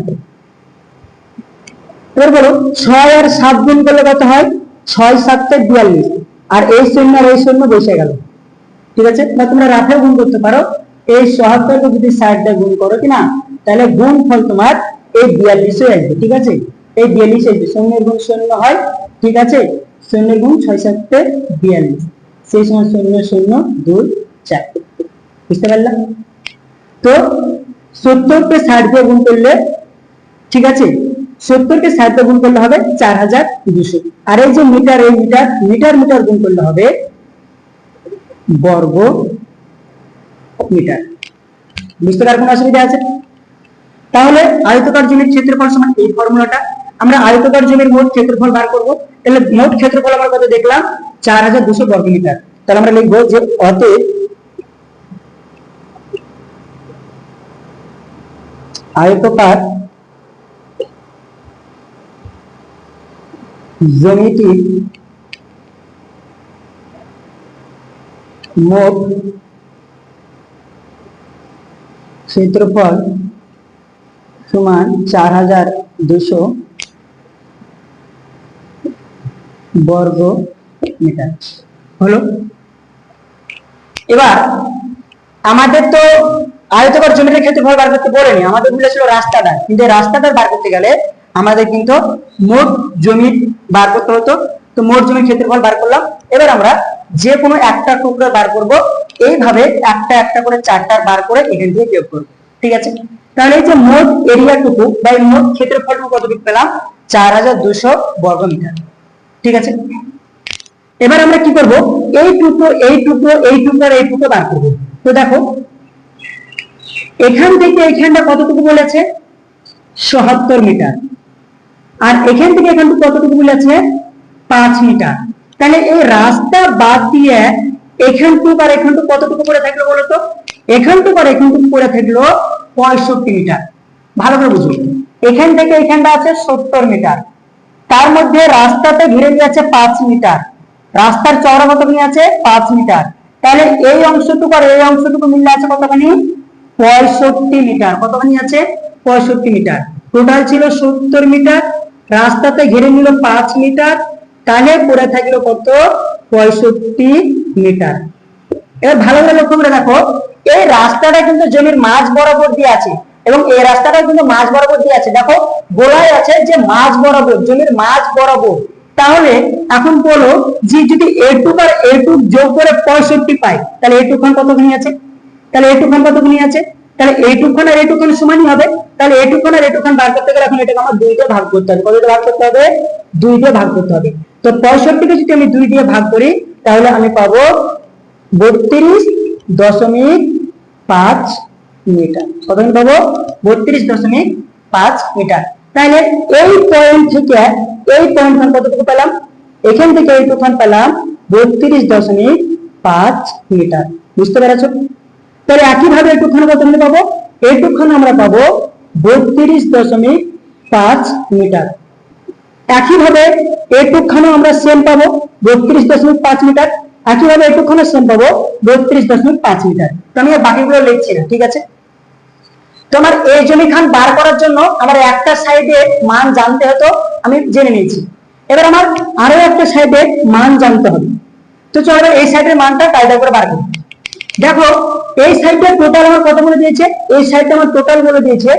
এবার বলো 6 আর 7 গুণ করলে কত হয়? 6 7 42। আর এই শূন্য আর এই শূন্য বসে গেল। ঠিক আছে, না তোমরা রাফে গুণ করতে পারো। এই ৭৭ কে যদি 60 দিয়ে গুণ করো কিনা, তাহলে গুণফল তোমার এই 42 হয়ে আসবে। ঠিক আছে, এই 42 আসবে, শূন্যের গুণ শূন্য হয়। ঠিক আছে, শূন্যের গুণ 6 7 42, সেই সময় 0 0 2 4। বুঝতে পারলাম? তো 70 কে 60 দিয়ে গুণ করলে, ঠিক আছে, 70 কে 60 দিয়ে গুণ করলে হবে 4200। আর এই যে মিটার, এই মিটার মিটার গুণ করলে হবে বর্গ মিটার। বুঝতে পারার কোনো অসুবিধা আছে? তাহলে আয়তকার জমির ক্ষেত্রফল সমান এই ফর্মুলাটা। আমরা আয়তকার জমির মোট ক্ষেত্রফল বার করব। তাহলে মোট ক্ষেত্রফল আমরা কত দেখলাম? 4200 বর্গ মিটার। তাহলে আমরা লিখব যে অতএব আয়তকার জমিটির মোট ক্ষেত্রফল সমান 4200 বর্গ মিটার হলো। এবার আমাদের তো আয়তকার জমির ক্ষেত্রফল বার করতে বলেনি, আমাদের বলেছিল রাস্তাটা, কিন্তু রাস্তাটা বার করতে গেলে আমাদের কিন্তু মোট জমি বার করতে হতো। তো মোট জমির ক্ষেত্রফল বার করলাম। এবার আমরা যে কোনো একটা টুকরো বার করব, এইভাবে একটা একটা করে 4টা বার করে এখান থেকে বিয়োগ করব। ঠিক আছে, তাহলে এই যে মোট এরিয়াটুকু বা মোট ক্ষেত্রফলটুকু কতটুকু পেলাম? 4200 বর্গ মিটার। ঠিক আছে, এবার আমরা কি করব? এই টুকরো এই টুকরো এই টুকরো এই টুকরো বার করব। তো দেখো এখান থেকে এখানটা কতটুকু বলেছে? ৭৭ মিটার। আর এখান থেকে এখান কতটুকু বলেছে? 5 মিটার। তাহলে এই রাস্তা বাদ দিয়ে এখানটুকু আর এখানটুকু কতটুকু পড়ে থাকলো বলো তো? এখানটুকু আর এখানটুকু পড়ে থাকলো 65 মিটার। ভালো করে বুঝুন, এখান থেকে এখানটা আছে 70 মিটার, তার মধ্যে রাস্তাতে ঘিরে নিয়েছে 5 মিটার, রাস্তার চওড়া কতখানি আছে? 5 মিটার। তাহলে এই অংশটুকু আর এই অংশটুকু মিলে আছে কতখানি? 65 মিটার। কতখানি আছে? 65 মিটার। টোটাল ছিল 70 মিটার, রাস্তাতে ঘিরে নিল 5 মিটার, তাহলে পড়ে থাকলো কত? 65 মিটার। এবার ভালো করে লক্ষ্য করে দেখো, এই রাস্তাটা কিন্তু জমির মাঝ বরাবর দিয়ে আছে, এবং এই রাস্তাটা কিন্তু মাঝ বরাবর দিয়ে আছে। দেখো বলাই আছে যে মাঝ বরাবর, জমির মাঝ বরাবর। তাহলে এখন বলো যে যদি এটুক আর এটুক যোগ করে 65 পাই, তাহলে এটুকখান কতখানি আছে? তাহলে এটুকখান কতখানি আছে? তাহলে এইটুকখান আর এইটুকখান সমানই হবে। তাহলে এইটুকখান আর এইটুকখান বার করতে গেলে এখন এটাকে আমার 2 দিয়ে ভাগ করতে হবে। কত দিয়ে ভাগ করতে হবে? 2 দিয়ে ভাগ করতে হবে। তো 65 কে যদি আমি 2 দিয়ে ভাগ করি, তাহলে আমি পাবো 32.5 মিটার। কতখানি পাবো? 32.5 মিটার। তাহলে এই পয়েন্ট থেকে এই পয়েন্ট কতটুকু পেলাম? এখান থেকে এইটুকখান পেলাম 32.5 মিটার। বুঝতে পেরেছো? তাহলে একইভাবে এইটুকখান কতখানি পাবো? এইটুকখান আমরা পাবো 32.5 মিটার। একইভাবে এইটুকখানে আমরা সেম পাবো 32.5 মিটার, একইভাবে এইটুকখানে সেম পাবো 32.5 মিটার। তো আমি আর বাকিগুলো লিখছি না, ঠিক আছে। তোমার এই জমি খান বার করার জন্য আমার একটা সাইডে মান জানতে হতো, আমি জেনে নিয়েছি। এবার আমার আরো একটা সাইডে মান জানতে হবে। তো চলো এই সাইডের মানটা কায়দা করে বার করি। দেখো এই সাইডে টোটাল আমার কত বলে দিয়েছে, এই সাইডে আমার টোটাল বলে দিয়েছে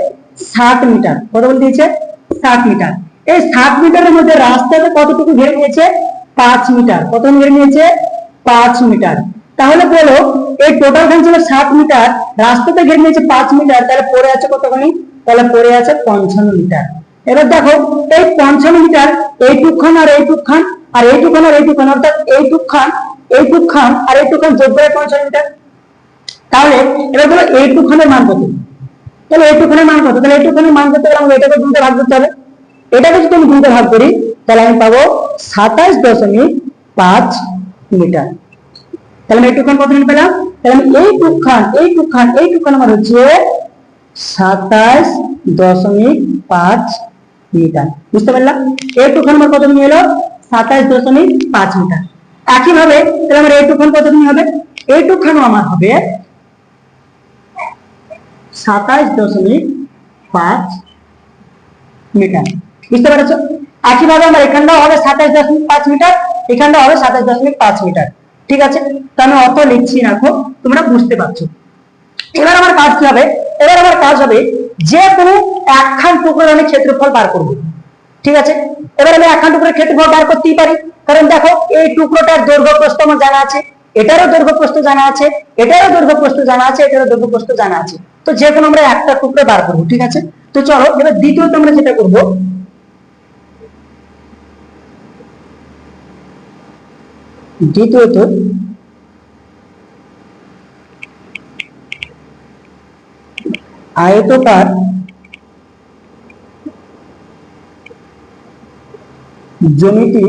60 মিটার। কত বলে দিয়েছে? 60 মিটার। এই 60 মিটারের মধ্যে রাস্তাতে কতটুকু ঘিরে নিয়েছে? 5 মিটার। কত ঘিরে নিয়েছে? 5 মিটার। তাহলে বলো এই টোটাল খান ছিল 60 মিটার, রাস্তাতে ঘিরে নিয়েছে 5 মিটার, তাহলে পড়ে আছে কতখানি? তাহলে পড়ে আছে 55 মিটার। এবার দেখো এই 55 মিটার এইটুকখান আর এইটুকখান আর এইটুকখান আর এইটুকখান, অর্থাৎ এইটুকখান এইটুকখান আর এইটুকখান যোগ করে 55 মিটার। তাহলে এবার বলো এইটুকখানের মান কত? তাহলে এইটুকখানের মান কত? তাহলে এইটুকখানের মান কত? আমাকে এটাকে 2 তে ভাগ করতে হবে। এটাকে যদি আমি 2 তে ভাগ করি তাহলে আমি পাবো 27.5 মিটার। তাহলে আমি এইটুকখান কত পেলাম? তাহলে আমি এইটুকখান আমার হচ্ছে 27.5 মিটার। বুঝতে পারলাম? এইটুকখান আমার কত নিয়ে এলো? 27.5 মিটার। একইভাবে তাহলে আমার এইটুকখান কত হবে? এইটুকখানও আমার হবে 27.5 মিটার। বুঝতে পারছো? একইভাবে আমার এখানটাও হবে 27.5 মিটার, এখানটাও হবে 27.5 মিটার। ঠিক আছে, তো আমি অত লিখছি না, তোমরা বুঝতে পারছো। এবার আমার কাজ কি হবে? এবার আমার কাজ হবে যে কোনো একখান টুকরোর আমি ক্ষেত্রফল বার করব। ঠিক আছে, এবার আমি একখান টুকরোর ক্ষেত্রফল বার করতেই পারি, কারণ দেখো এই টুকরোটার দৈর্ঘ্য প্রস্থ আমার জানা আছে, এটারও দৈর্ঘ্য প্রস্থ জানা আছে, এটারও দৈর্ঘ্য প্রস্থ জানা আছে, এটারও দৈর্ঘ্য প্রস্থ জানা আছে। তো যে কোনো আমরা একটা টুকরো বার করবো। ঠিক আছে, তো চলো এবার দ্বিতীয়ত আমরা যেটা করব, দ্বিতীয়ত আয়তকার জমিটি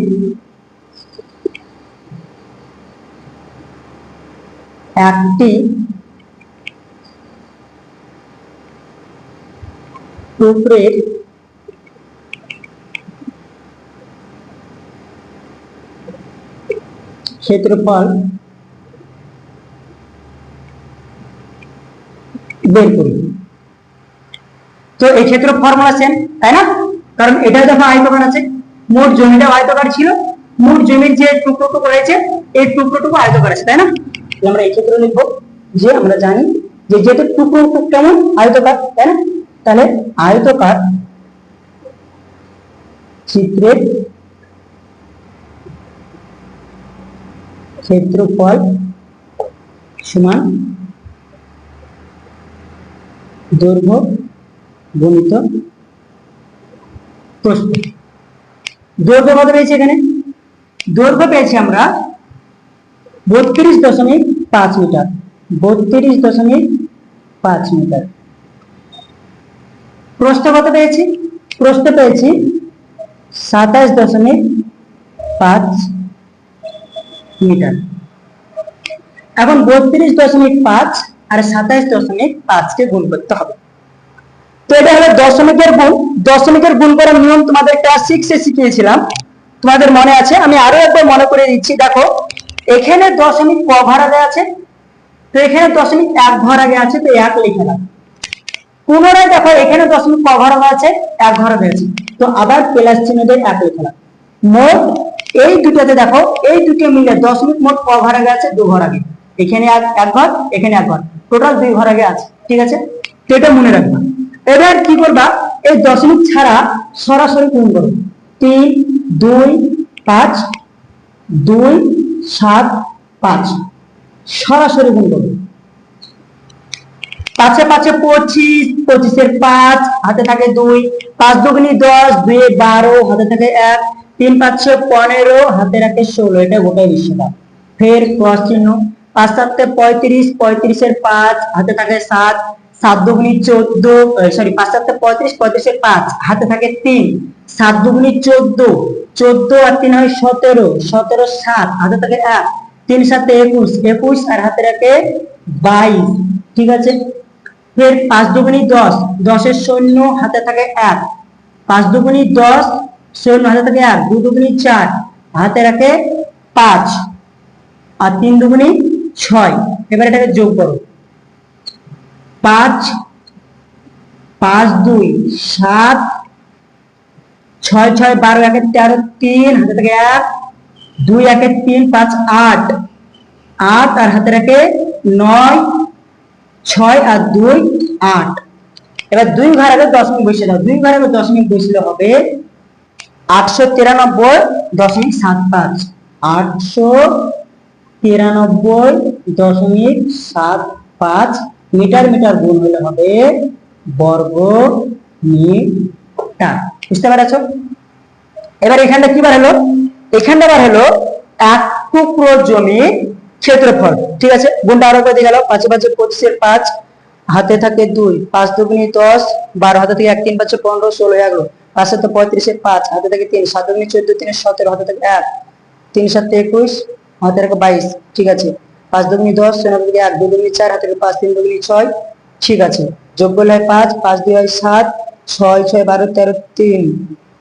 একটি টুকরের ক্ষেত্রফল বের করি। তো এই ক্ষেত্র ফর্মুলা সেম, তাই না? কারণ এটা যখন আয়তকার আছে, মোট জমিটা আয়তকার ছিল, মোট জমির যে টুকরোটুকু রয়েছে এই টুকরোটুকু আয়তকার আছে, তাই না? আমরা এই ক্ষেত্রে লিখবো যে আমরা জানি যে যেহেতু টুকরো কেমন আয়তকার, তাই না? তাহলে আয়তকার চিত্রের ক্ষেত্রফল সমান দৈর্ঘ্য গুণিত প্রস্থ। দৈর্ঘ্য কত পেয়েছি? এখানে দৈর্ঘ্য পেয়েছি আমরা 32.5 মিটার, 32.5 মিটার। প্রস্থ কত পেয়েছি? প্রস্থ পেয়েছি 27.5 মিটার। এখন 32.5 আর 27.5 কে গুণ করতে হবে। তো এটা হলো দশমিকের গুণ। দশমিকের গুণ করার নিয়ম তোমাদের ক্লাস 6 এ শিখিয়েছিলাম, তোমাদের মনে আছে? আমি আরো একবার মনে করে দিচ্ছি। দেখো এখানে দশমিক ক ঘর আগে আছে, তো এখানে দশমিক 1 ঘর আগে আছে, তো 1 লিখলাম। পুনরায় দেখো এখানে দশমিক ক ঘর আগে আছে, 1 ঘর আগে আছে, তো আবার প্লাস চিহ্ন দিয়ে 1 লিখলাম। মোট এই দুটোতে দেখো এই দুটো মিলে দশমিক মোট ক ঘর আগে আছে? 2 ঘর আগে। এখানে 1 ঘর, এখানে 1 ঘর, টোটাল 2 ঘর আগে আছে। ঠিক আছে, তো এটা মনে রাখবা। এবার কি করবা? এই দশমিক ছাড়া সরাসরি গুণ করো। 3 2 5 2 7 5 সরাসরি গুণ করো। 5 এ 5 25, 25 এর 5 হাতে থাকে 2, 5 দুগুনি 10, 2 এ 12 হাতে থাকে 1, 3 5 15 হাতে রাখে 16, এটা গোটাই বিশ্বকাপ। ফের ক্রস চিহ্ন। 5 7 35, 35 এর 5 হাতে থাকে 7, 7 দুগুনি 14, সরি 5 7 35, 35 এর 5 হাতে থাকে 3, 7 দুগুনি 14, 14 আর 3 হয় 17, 17 7 হাতে থাকে 1, 3 7 21, 21 আর হাতে রাখে 22। ঠিক আছে, फिर 5 দুগুনি 10, 10 এর 0 হাতে থাকে 1, 5 দুগুনি 10, শূন্য, হাতে থাকে 1, 2 দুগুণী 4, হাতে রাখে 5, আর 3 দুগুণী 6। এবার এটাকে যোগ করো। 5 5 2 7, 6 6 12, 1 13, 3 হাতে থাকে 1, 2 1 3 5 8, 8 আর হাতে রাখে 9, 6 আর 2 8। এবার 2 ঘর আগে দশমিক বসিয়ে দাও। 2 ঘর আগে দশমিক বসিয়ে হবে 893.75। 893.75 মিটার। মিটার গুণ হলে হবে বর্গ মিটার। বুঝতে পারছো? এবার এখানটা কি বার হলো? এখানটা বার হলো 1 টুকরো জমি ক্ষেত্রফল। ঠিক আছে, গুণটা আরো করে দিয়ে গেল। 5 5 25 5, হাতে থাকে 2, 5 দুগুণী 10, 12 হাতে থেকে 1 3 5 15 16 11, 5 7 35 5, হাতে থাকে 3, 7 দুগুণী 14 3 17, হাতে থাকে 1, 3 7 21, হাতে থাকে 22। ঠিক আছে, 5 দুগুণী 10, 6 থেকে 1, 2 দুগুণী 4, হাতে থাকে 5, 3 দুগুণী 6। ঠিক আছে, যোগ করলে হয় 5, 5 2 হয় 7, 6 6 12 13 3।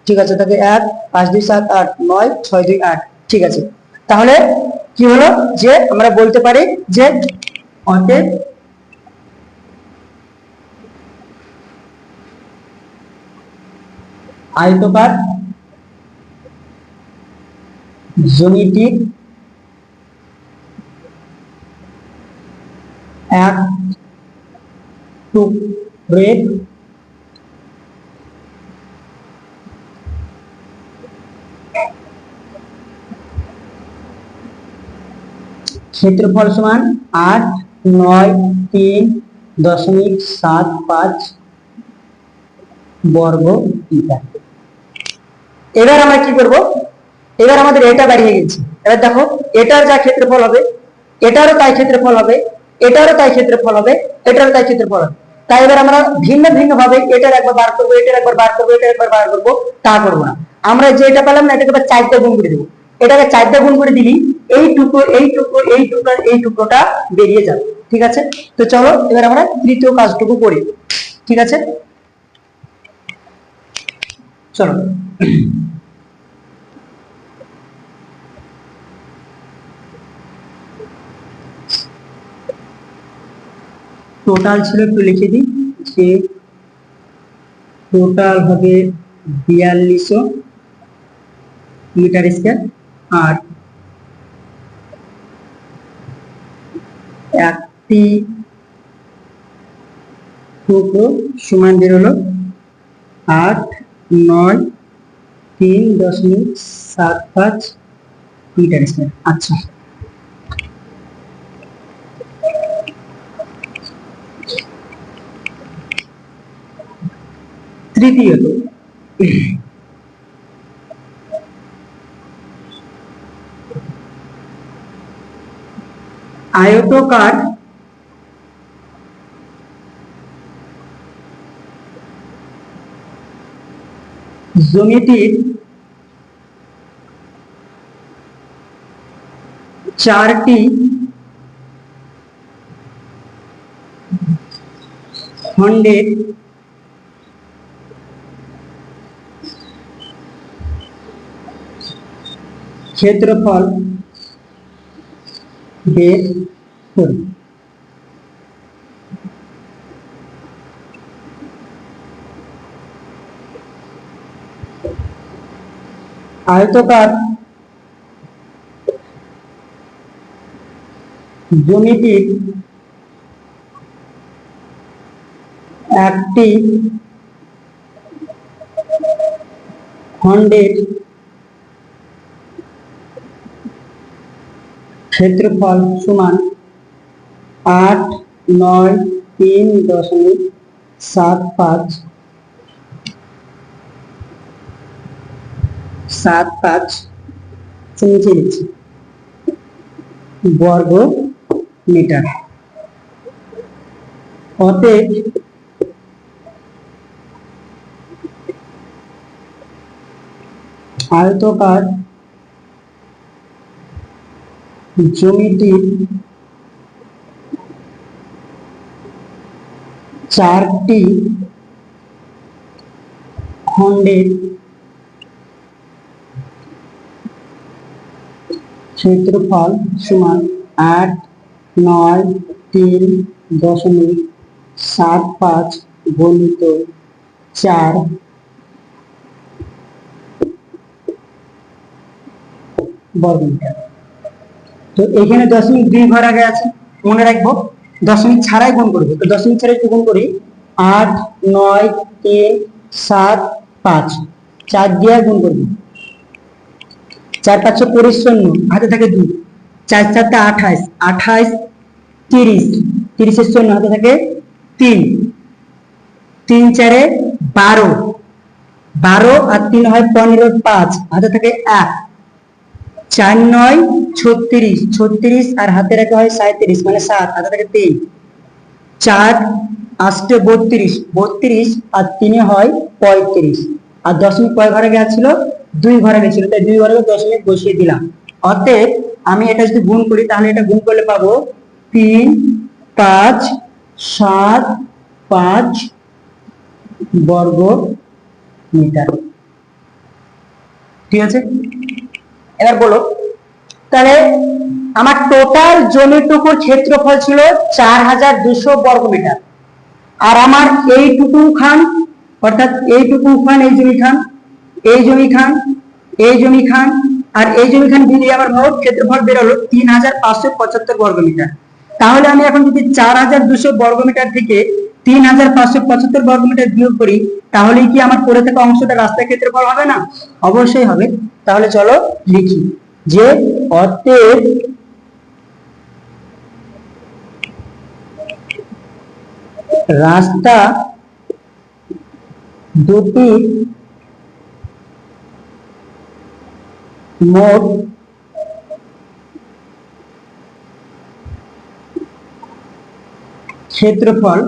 ঠিক আছে, থাকে 1, 5 2 7 8 9, 6 2 8। ঠিক আছে, তাহলে কি হলো যে আমরা বলতে পারি যে অতএব আয়তকার জমিটির এক টুকরের ক্ষেত্রফল সমান 893.75 বর্গ মিটার। এবার আমরা কি করব? এবার আমাদের এটা বাড়িয়ে গেছে। এবার দেখো, এটার যা ক্ষেত্রফল হবে এটারও তাই ক্ষেত্রফল হবে, এটারও তাই ক্ষেত্রফল হবে, এটারও তাই ক্ষেত্রফল হবে। তাই এবার আমরা ভিন্ন ভিন্ন ভাবে এটার একবার বার করবো, এটার একবার বার করবো, এটার একবার বার করবো, তা করবো না। আমরা যে এটা পেলাম না, এটাকে 4 দিয়ে গুণ করে দেবো। এটাকে 4 দিয়ে গুণ করে দিলি এই টুকরো এই টুকরো এই টুকরো এই টুকরোটা বেরিয়ে যাবে। ঠিক আছে, তো চলো এবার আমরা তৃতীয় কাজটুকু করি। ঠিক আছে, চলো। টোটাল ছিল, একটু লিখে দিই যে টোটাল হবে 4200 মিটার স্কয়ার, আর একটি টুকরো সমান বেরোলো 893.75 মিটার স্কয়ার। আচ্ছা, তৃতীয়ত আয়তকার জমিটির 4টি খণ্ডের ক্ষেত্রফল বের করি। আয়তকার জমিটির একটি খণ্ডের ক্ষেত্রফল সমান 893.75 নিচে লিখছি বর্গ মিটার। অতএব আয়তকার জমিটির 4টি খণ্ডের ক্ষেত্রফল সমান 893.75 গুণিত 4 বর্গমিটার। তো এখানে 0.2 ঘর আগে আছে, মনে রাখবো দশমিক ছাড়াই গুণ করবো। তো দশমিক ছাড়াই একটু গুণ করি, 8 9 3 7 5, 4 দিয়ে গুণ করবো, 4 5 পরিশূন্য, হাতে থাকে 2, 4 4 28, 28 30, 30 এর শূন্য, হাতে থাকে 3, 3 4 12, 12 আর 3 হয় 15, 5 হাতে থাকে 1, 4 9 36, 36 আর হাতে রাখা হয় 37 মানে 7, হাতে থাকে 3, 4 8 32, 32 আর 3 হয় 35, আর দশমিক কয় ঘরে গেছিল, 2 ঘরে গেছিল, তাই 2 ঘরে দশমিক বসিয়ে দিলাম। অতএব আমি এটা যদি গুণ করি তাহলে এটা গুণ করলে পাবো 3 5 7 5 বর্গ মিটার। ঠিক আছে, এবার বলো তাহলে আমার টোটাল জমিটুকুর ক্ষেত্রফল ছিল 4200 বর্গমিটার, আর আমার এইটুকু খান, অর্থাৎ এইটুকু খান, এই জমি খান, এই জমি খান, এই জমি খান আর এই জমি খান মিলিয়ে আমার মোট ক্ষেত্রফল বেরোলো 3575 বর্গমিটার। তাহলে আমি এখন যদি 4200 বর্গমিটার থেকে 3575 বর্গমিটার বিয়োগ করি, তাহলে কি আমার পড়ে থাকা অংশটা রাস্তার ক্ষেত্রফল হবে না? অবশ্যই হবে। তাহলে চলো লিখি যে অতএব রাস্তা দুটি মোট ক্ষেত্রফল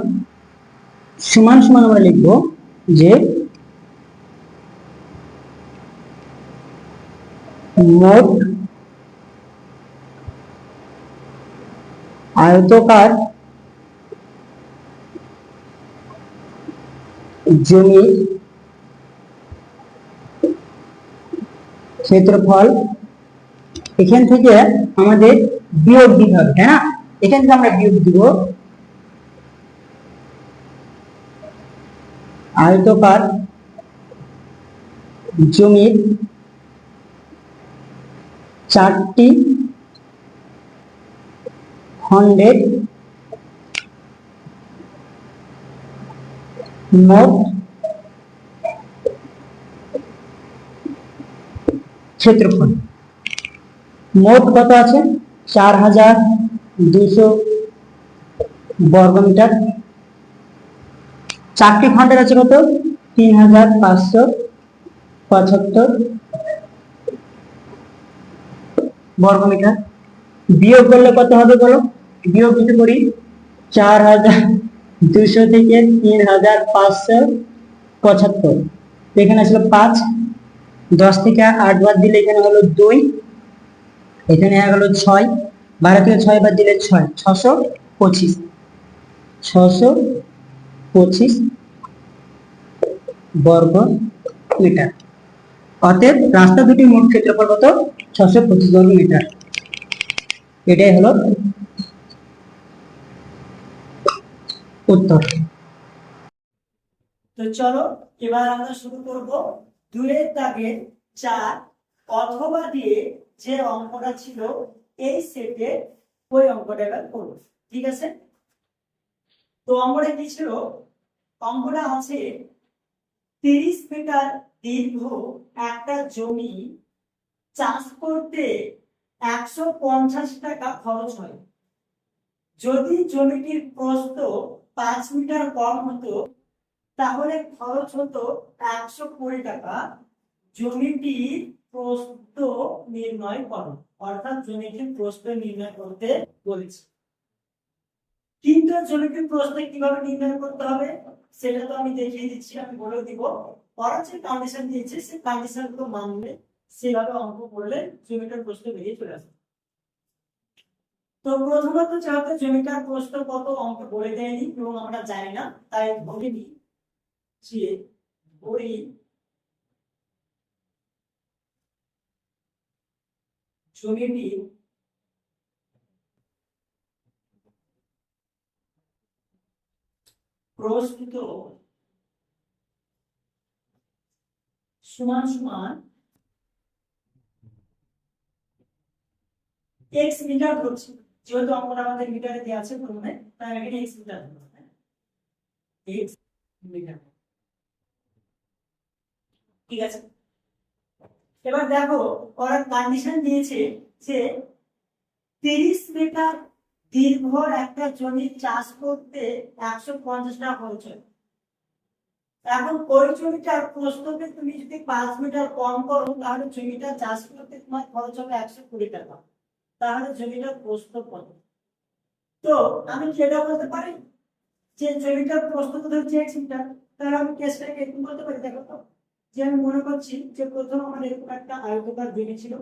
সমান সমান আমরা লিখব যে মোট আয়তকার জমির ক্ষেত্রফল। এখান থেকে আমাদের বিয়োগ দিতে হবে, তাই না? এখান থেকে আমরা বিয়োগ দিব আয়তকার জমির 4টি খণ্ডের মোট ক্ষেত্রফল। মোট কত আছে? 4200 বর্গমিটার। 4টি খণ্ডের আছে কত? 3575 বর্গমিটার। বিয়োগ করলে কত হবে বলো? বিয়োগ যদি করি 4200 থেকে 3575, এখানে আসলে 5, 10 থেকে 8 বাদ দিলে এখানে হলো 2, এখানে হলো 6, 12 থেকে 6 বাদ দিলে 6, 625, 625 বর্গ মিটার। অতএব রাস্তা দুটি মোট ক্ষেত্রফল কত? 625 বর্গ মিটার। এটাই হলো উত্তর। তো চলো এবার আমরা শুরু করব 2 এর দাগের 4 অথবা দিয়ে যে অঙ্কটা ছিল এই সেটে, ওই অঙ্কটা এবার করব। ঠিক আছে, তো অঙ্কটা কি ছিল? অঙ্কটা আছে 30 মিটার দীর্ঘ একটা জমি চাষ করতে 150 টাকা খরচ হয়। যদি জমিটির প্রস্থ 5 মিটার কম হতো তাহলে খরচ হতো 120 টাকা। জমিটির প্রস্থ নির্ণয় করো, অর্থাৎ জমিটির প্রস্থ নির্ণয় করতে বলেছে। কিন্তু জমিটির প্রস্থ কিভাবে নির্ণয় করতে হবে সেটা তো আমি দেখিয়ে দিচ্ছি, আমি বলে দিব। ওরা যে কন্ডিশন দিয়েছে সেই কন্ডিশন গুলো মানলে সেভাবে অঙ্ক করলে জমিটার প্রস্থ বেরিয়ে চলে আসবে। তো প্রথমত যেহেতু জমিটার প্রস্থ কত অঙ্ক বলে দেয়নি এবং আমরা জানি না, তাই বলে নিই যে ওই জমিটি প্রস্তুত সমান সমান এক্স মিটার ধরছি, যেহেতু অঙ্কটা আমাদের মিটারে দেওয়া আছে প্রথমে, তাই এখানে এক্স মিটার ধরবো, এক্স মিটার। ঠিক আছে, এবার দেখো ওরা কন্ডিশন দিয়েছে যে 30 মিটার দীর্ঘ একটা জমি চাষ করতে 150 টাকা খরচ হয়। এখন ওই জমিটার প্রস্থকে তুমি যদি 5 মিটার কম করো, তাহলে জমিটা চাষ করতে তোমার খরচ হবে 120 টাকা। তাহলে জমিটার প্রস্থ কত? তো আমি সেটা বলতে পারি যে জমিটার প্রস্থ তো হচ্ছে 1 মিটার, তাহলে আমি কেসটাকে একটু বলতে পারি। দেখো তো, যে আমি মনে করছি যে প্রথম আমার এরকম একটা আয়তাকার জমি ছিল,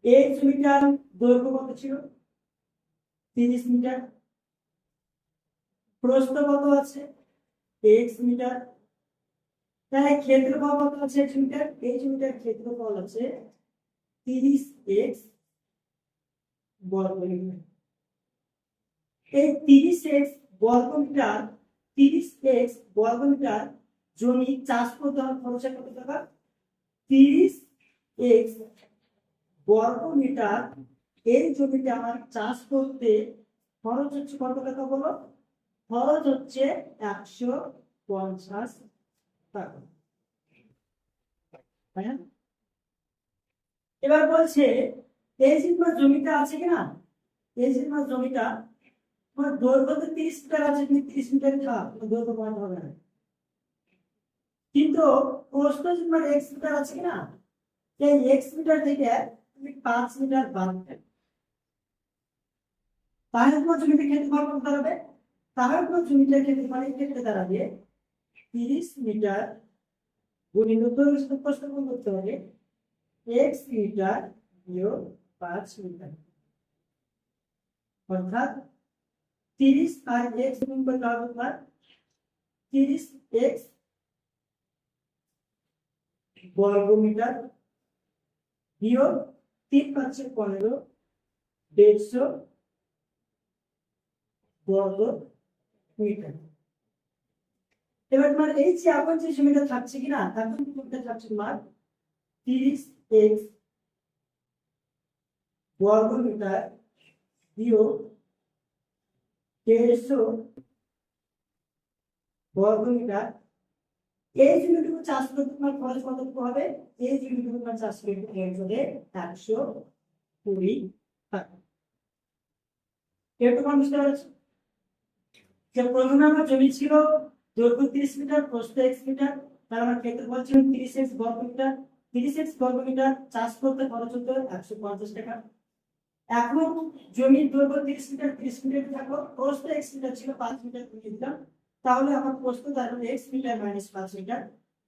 এই জমিটার দৈর্ঘ্য কত ছিল? 30 মিটার। প্রস্থ কত আছে? x metre. তাহলে ক্ষেত্রফল কত আছে? x metre. এই জমিটার ক্ষেত্রফল আছে 30x বর্গ মিটার। এই 30x বর্গ মিটার, 30x বর্গ মিটার জমি চাষ করতে হবে খরচ কত টাকা? 30x বর্গ মিটার এই জমিতে আমার চাষ করতে খরচ হচ্ছে কত টাকা বলো? খরচ হচ্ছে 150 টাকা। তাই না? এবার বলছে এই যে তোমার জমিটা আছে কিনা, এই যে তোমার জমিটা, তোমার দৈর্ঘ্য তো 30 মিটার আছে, তুমি 30 মিটারে থাক, দৈর্ঘ্য কমাতে হবে না। কিন্তু প্রস্থ তোমার x মিটার আছে কিনা, এই x মিটার থেকে তুমি 5 মিটার বাদ দেবে, তাহলে তোমার জমিতে ক্ষেত্রফল কত দাঁড়াবে? তাহলে তোমার জমিটার ক্ষেত্রফলের ক্ষেত্রে দাঁড়াবে 30 মিটার গুণিত দৈর্ঘ্য প্রস্থ গুণ করতে হবে x মিটার বিয়োগ 5 মিটার, অর্থাৎ 30 আর x গুণ করতে হবে তোমার 30x বর্গ মিটার বিয়োগ 3 5 15 150 বর্গ মিটার। এবার তোমার এই যে এখন যে জমিটা থাকছে কিনা, এখন জমিটা থাকছে তোমার 30x বর্গ মিটার বিয়োগ 150 বর্গ মিটার। এই জমিটুকু চাষ করতে তোমার খরচ কতটুকু হবে? এই জমিটুকু তোমার চাষ করতে খরচ হবে 120 টাকা। এটুকু বুঝতে পারছো যে প্রথমে আমার জমি ছিল দৈর্ঘ্য 30 মিটার, প্রস্থ x মিটার, তার আমার ক্ষেত্রফল ছিল 30x বর্গ মিটার। 30x বর্গ মিটার চাষ করতে খরচ হতো 150 টাকা। এখন জমির দৈর্ঘ্য 30 মিটার, 30 মিটার থাকলো, প্রস্থ x মিটার ছিল, 5 মিটার কমিয়ে দিলাম, তাহলে আমার প্রস্থ দাঁড়াবে x মিটার মাইনাস 5 মিটার।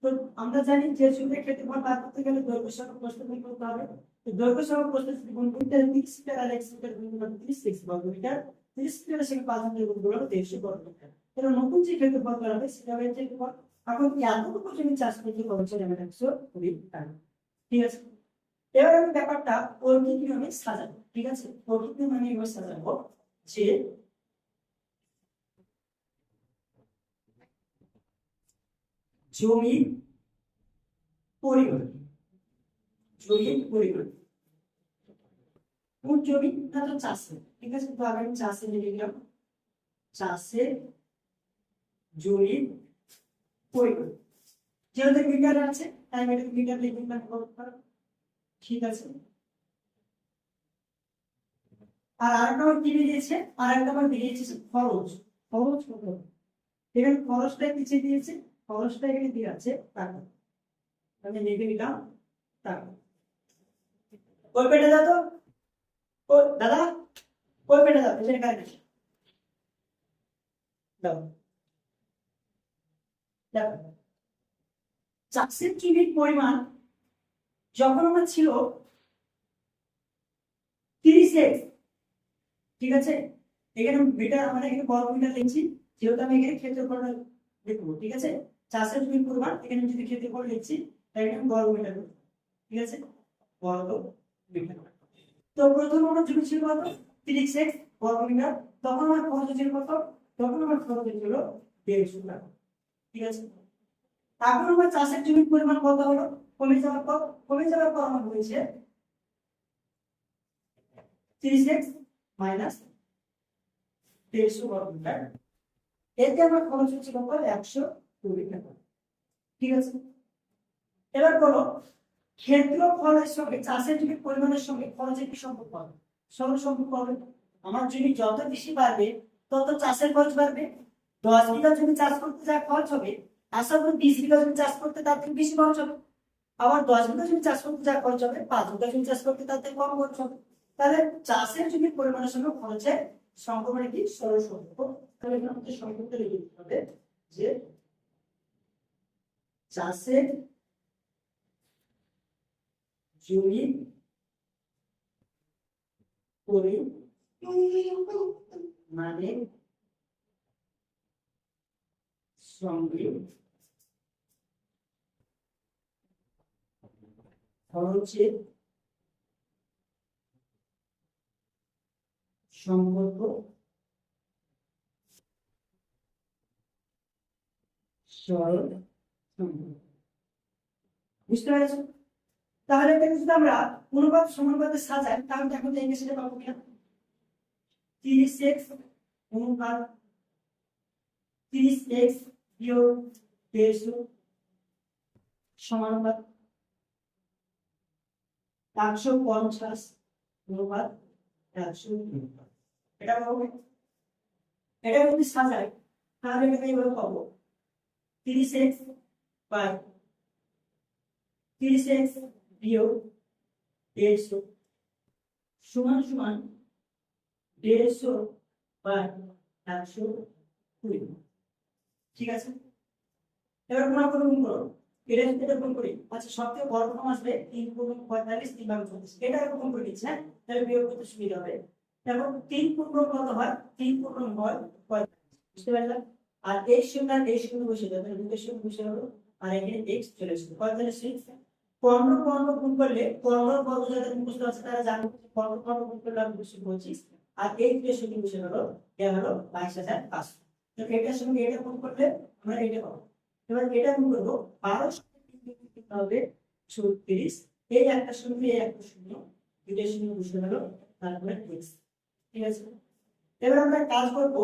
তো আমরা জানি যে জমির ক্ষেত্রফল বার করতে গেলে দৈর্ঘ্য সহ প্রস্থ গুণ করতে হবে। তো দৈর্ঘ্য সহ প্রস্থ যদি গুণ করতে 30 মিটার আর x মিটার গুণ করলে 36 বর্গ মিটার, 30 মিটারের সঙ্গে 5 মিটার গুণ করলে 150 বর্গ মিটার। এটা নতুন যে ক্ষেত্রফল করা হবে সেটা হবে ক্ষেত্রফল। এখন এতটুকু জমি চাষ করতে খরচ হবে 120 টাকা। ঠিক আছে, এবার আমি ব্যাপারটা ঐকিক নিয়মে সাজাবো। ঠিক আছে, ঐকিক নিয়মে আমি এবার সাজাবো যে জমির পরিমাণ, জমির পরিমাণ কোন জমি? না তো চাষের। ঠিক আছে, তো আমি চাষের লিখে দিলাম, চাষের জমির পরিমাণ। যেহেতু মিটার আছে তাই আমি এটা মিটার লিখে দিলাম। ঠিক আছে, আর আরেকটা আমার কি দিয়েছে? আরেকটা আমার দিয়েছে খরচ। খরচ কত? এখানে খরচটা নিচে দিয়েছে, খরচটা এখানে দিয়ে আছে টাকা। আমি লিখে নিলাম টাকা। ওই পেটে দাও তো, ও দাদা ওই পেটে দাও, এখানে কাজ দাও। দেখো, চাষের জমির পরিমাণ যখন আমার ছিল 30x, ঠিক আছে, এখানে মিটার আমরা এখানে বর্গ মিটার লিখছি, যেহেতু আমি এখানে ক্ষেত্রফল লিখবো। ঠিক আছে, চাষের জমির পরিমাণ এখানে যদি ক্ষেত্রফল লিখছি তাই এখানে বর্গ মিটার, ঠিক আছে। বর্গ মিটার। তো প্রথম আমার জমি ছিল কত 30x বর্গ মিটার, তখন আমার খরচ ছিল কত, তখন আমার খরচ ছিল 150 টাকা। ঠিক আছে, তারপর আমার চাষের জমির পরিমাণ কত হলো, কমে যাওয়ার পর আমার হয়েছে 30x মাইনাস 150 বর্গ মিটার, এতে আমার খরচ হচ্ছে কত 120 টাকা। ঠিক আছে, এবার বলো ক্ষেত্রফলের সঙ্গে চাষের জমির পরিমাণের সঙ্গে খরচের কি সম্পর্ক হবে, সরল সম্পর্ক হবে। আমার জমি যত বেশি বাড়বে তত চাষের খরচ বাড়বে। 10 বিঘা জমি চাষ করতে যা খরচ হবে, আশা করি 20 বিঘা জমি চাষ করতে তার থেকে বেশি খরচ হবে। আবার 10 বিঘা জমি চাষ করতে যা খরচ হবে, 5 বিঘা জমি চাষ করতে তার থেকে কম খরচ হবে। তাহলে চাষের জমির পরিমাণের সঙ্গে খরচের সম্পর্ক কি সরল সম্পর্ক। তাহলে এখানে আমাদের সম্পর্কটা লিখে দিতে হবে যে চাষের জমির পরিমাণের সঙ্গে খরচের সম্পর্ক সরল সম্পর্ক। বুঝতে পেরেছো? তাহলে এটাকে যদি আমরা অনুপাত সমানুপাতে সাজাই তাহলে দেখো তো এই মেশিনে পাবো কিনা 30x অনুপাত 30x বিয়োগ 150 সমানুপাত 150 অনুপাত 100। এটা পাবো, এটা যদি সাজাই তাহলে এটাকে এইভাবে পাবো 30x বাই 30x বিয়োগ 150 সমান সমান 150 বাই 120। ঠিক আছে, এবার কোনো গুণ করো, এটা গুণ করি। আচ্ছা, সবথেকে বড় ফর্ম আসবে 3 গুণ 45 3 ভাগ 34, এটা গুণ করে দিচ্ছি। হ্যাঁ, তাহলে বিয়োগ করতে সুবিধা হবে। এখন 3 পূর্ণ কত হয়, 3 পূর্ণ হয় 45। বুঝতে পারলাম? আর এই শূন্য বসে যাবে, দুটো শূন্য বসে হলো, আর এখানে x চলে আসবে 45। 15 গুণ করলে 15 বর্গ যাদের মুখস্থ আছে তারা জানবে 15 গুণ করলে আমি 225, আর এই দুটো শূন্য বসে হলো, এটা হলো 22500। তো এটার সঙ্গে এটা গুণ করলে আমরা এটা পাবো। এবার এটা গুণ করবো 12 হবে 36, এই একটা শূন্য এই একটা শূন্য, দুটো শূন্য বসে হলো, তারপরে x। ঠিক আছে, এবার আমরা কাজ করবো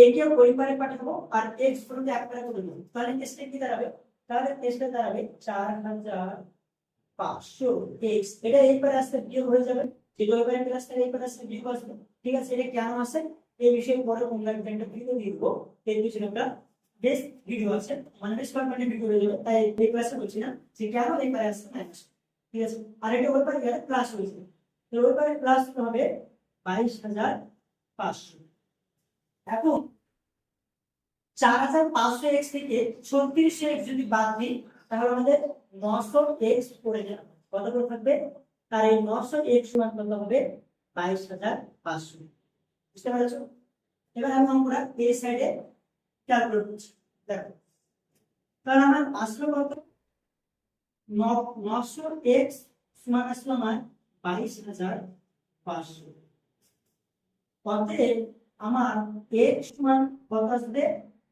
a কে ওই পারে পাঠাবো আর x গুলোকে এক পারে করে দেবো। তাহলে s টা কি দাঁড়াবে, তাহলে s টা দাঁড়াবে 4500 x, এটা এই পারে আসতে বিয়োগ হয়ে যাবে, যেটা ওই পারে আসতে এই পারে আসতে বিয়োগ আসবে। ঠিক আছে, এটা কেন আসে এই বিষয়ে পরে অনলাইন একটা ভিডিও দিব, এই বিষয়ে একটা বেশ ভিডিও আছে, মানে বেশ কয়েকটা ভিডিও হয়ে যাবে, তাই এই ক্লাসে বলছি না যে কেন এই পারে আসছে মাইনাস। ঠিক আছে, আর এটা ওই পারে গেলে প্লাস হয়ে যাবে, তো ওই পারে প্লাস হবে 22500। এখন 4500x থেকে 3600x যদি বাদ দিই তাহলে আমাদের 900x পড়ে যাবে, কত করে থাকবে, তার এই 900x সমান কত হবে 22500। বুঝতে পেরেছো? এবার আমরা এই সাইডে ক্যালকুলেট করছি। দেখো, কারণ আমার আসলো কত 900x সমান আসলো আমার 22500। অতএব আমার x সমান কত আসবে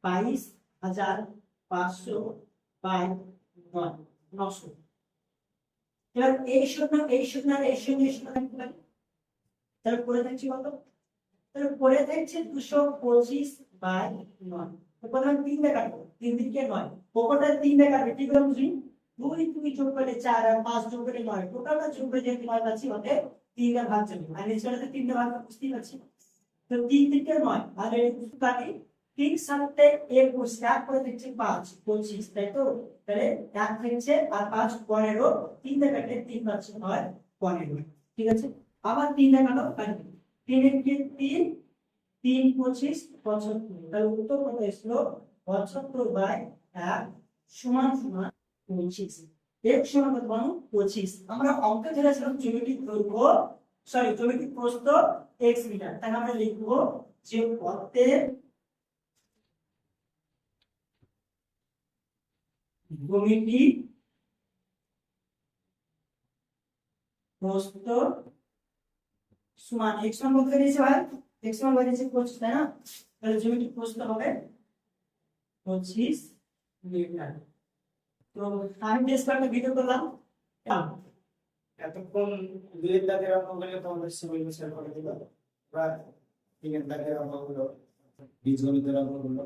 22500 বাই 900। এবার এই শূন্য তাহলে পড়ে থাকছে কত, তাহলে পড়ে থাকছে 225 বাই 9। তো প্রথমে 3 দিয়ে কাটবো, 3 দিকে 9, ওপরটা 3 দিয়ে কাটবে, ঠিক আছে বুঝলি, 2 যোগ করলে 4 আর 5 যোগ করলে 9, টোটালটা যোগ করে যেতে 9 পাচ্ছি, ওতে 3 টা ভাগ যাবে, আর নিচেরটাতে 3 টা ভাগ বুঝতেই পারছি। তো 3 থেকে 9 আর এই কাটি 3 সাথে 21 এক করে দিচ্ছি 5 25, তাই তো, তাহলে 1 থেকে আর 5 15, 3 থেকে কাটলে 3 পাচ্ছি হয় 15। ঠিক আছে, আবার 3 থেকে কাটো কাটবে, 3 এর কি 3 3 25 75, তাহলে উত্তর কত আসলো 75 বাই 1 সমান সমান 25। x সমান কত পাবো 25। আমরা অঙ্কে ধরেছিলাম জ্যামিতিক দৈর্ঘ্য জ্যামিতিক প্রস্থ x মিটার, তাহলে আমরা লিখবো যে পথের জ্যামিতিক প্রস্থ সমান x মান কত বেরিয়েছে ভাই? x মান বেরিয়েছে 25, তাই না? তাহলে জ্যামিতিক প্রস্থ হবে 25 মিটার। তো আমি টেস্ট একটা ভিডিও করলাম, এতক্ষণ দুয়ের দাগের অঙ্কগুলো তোমাদের সিভিল শেয়ার করে দিল, বা তিনের দাগের অঙ্কগুলো, বীজগণিতের অঙ্কগুলো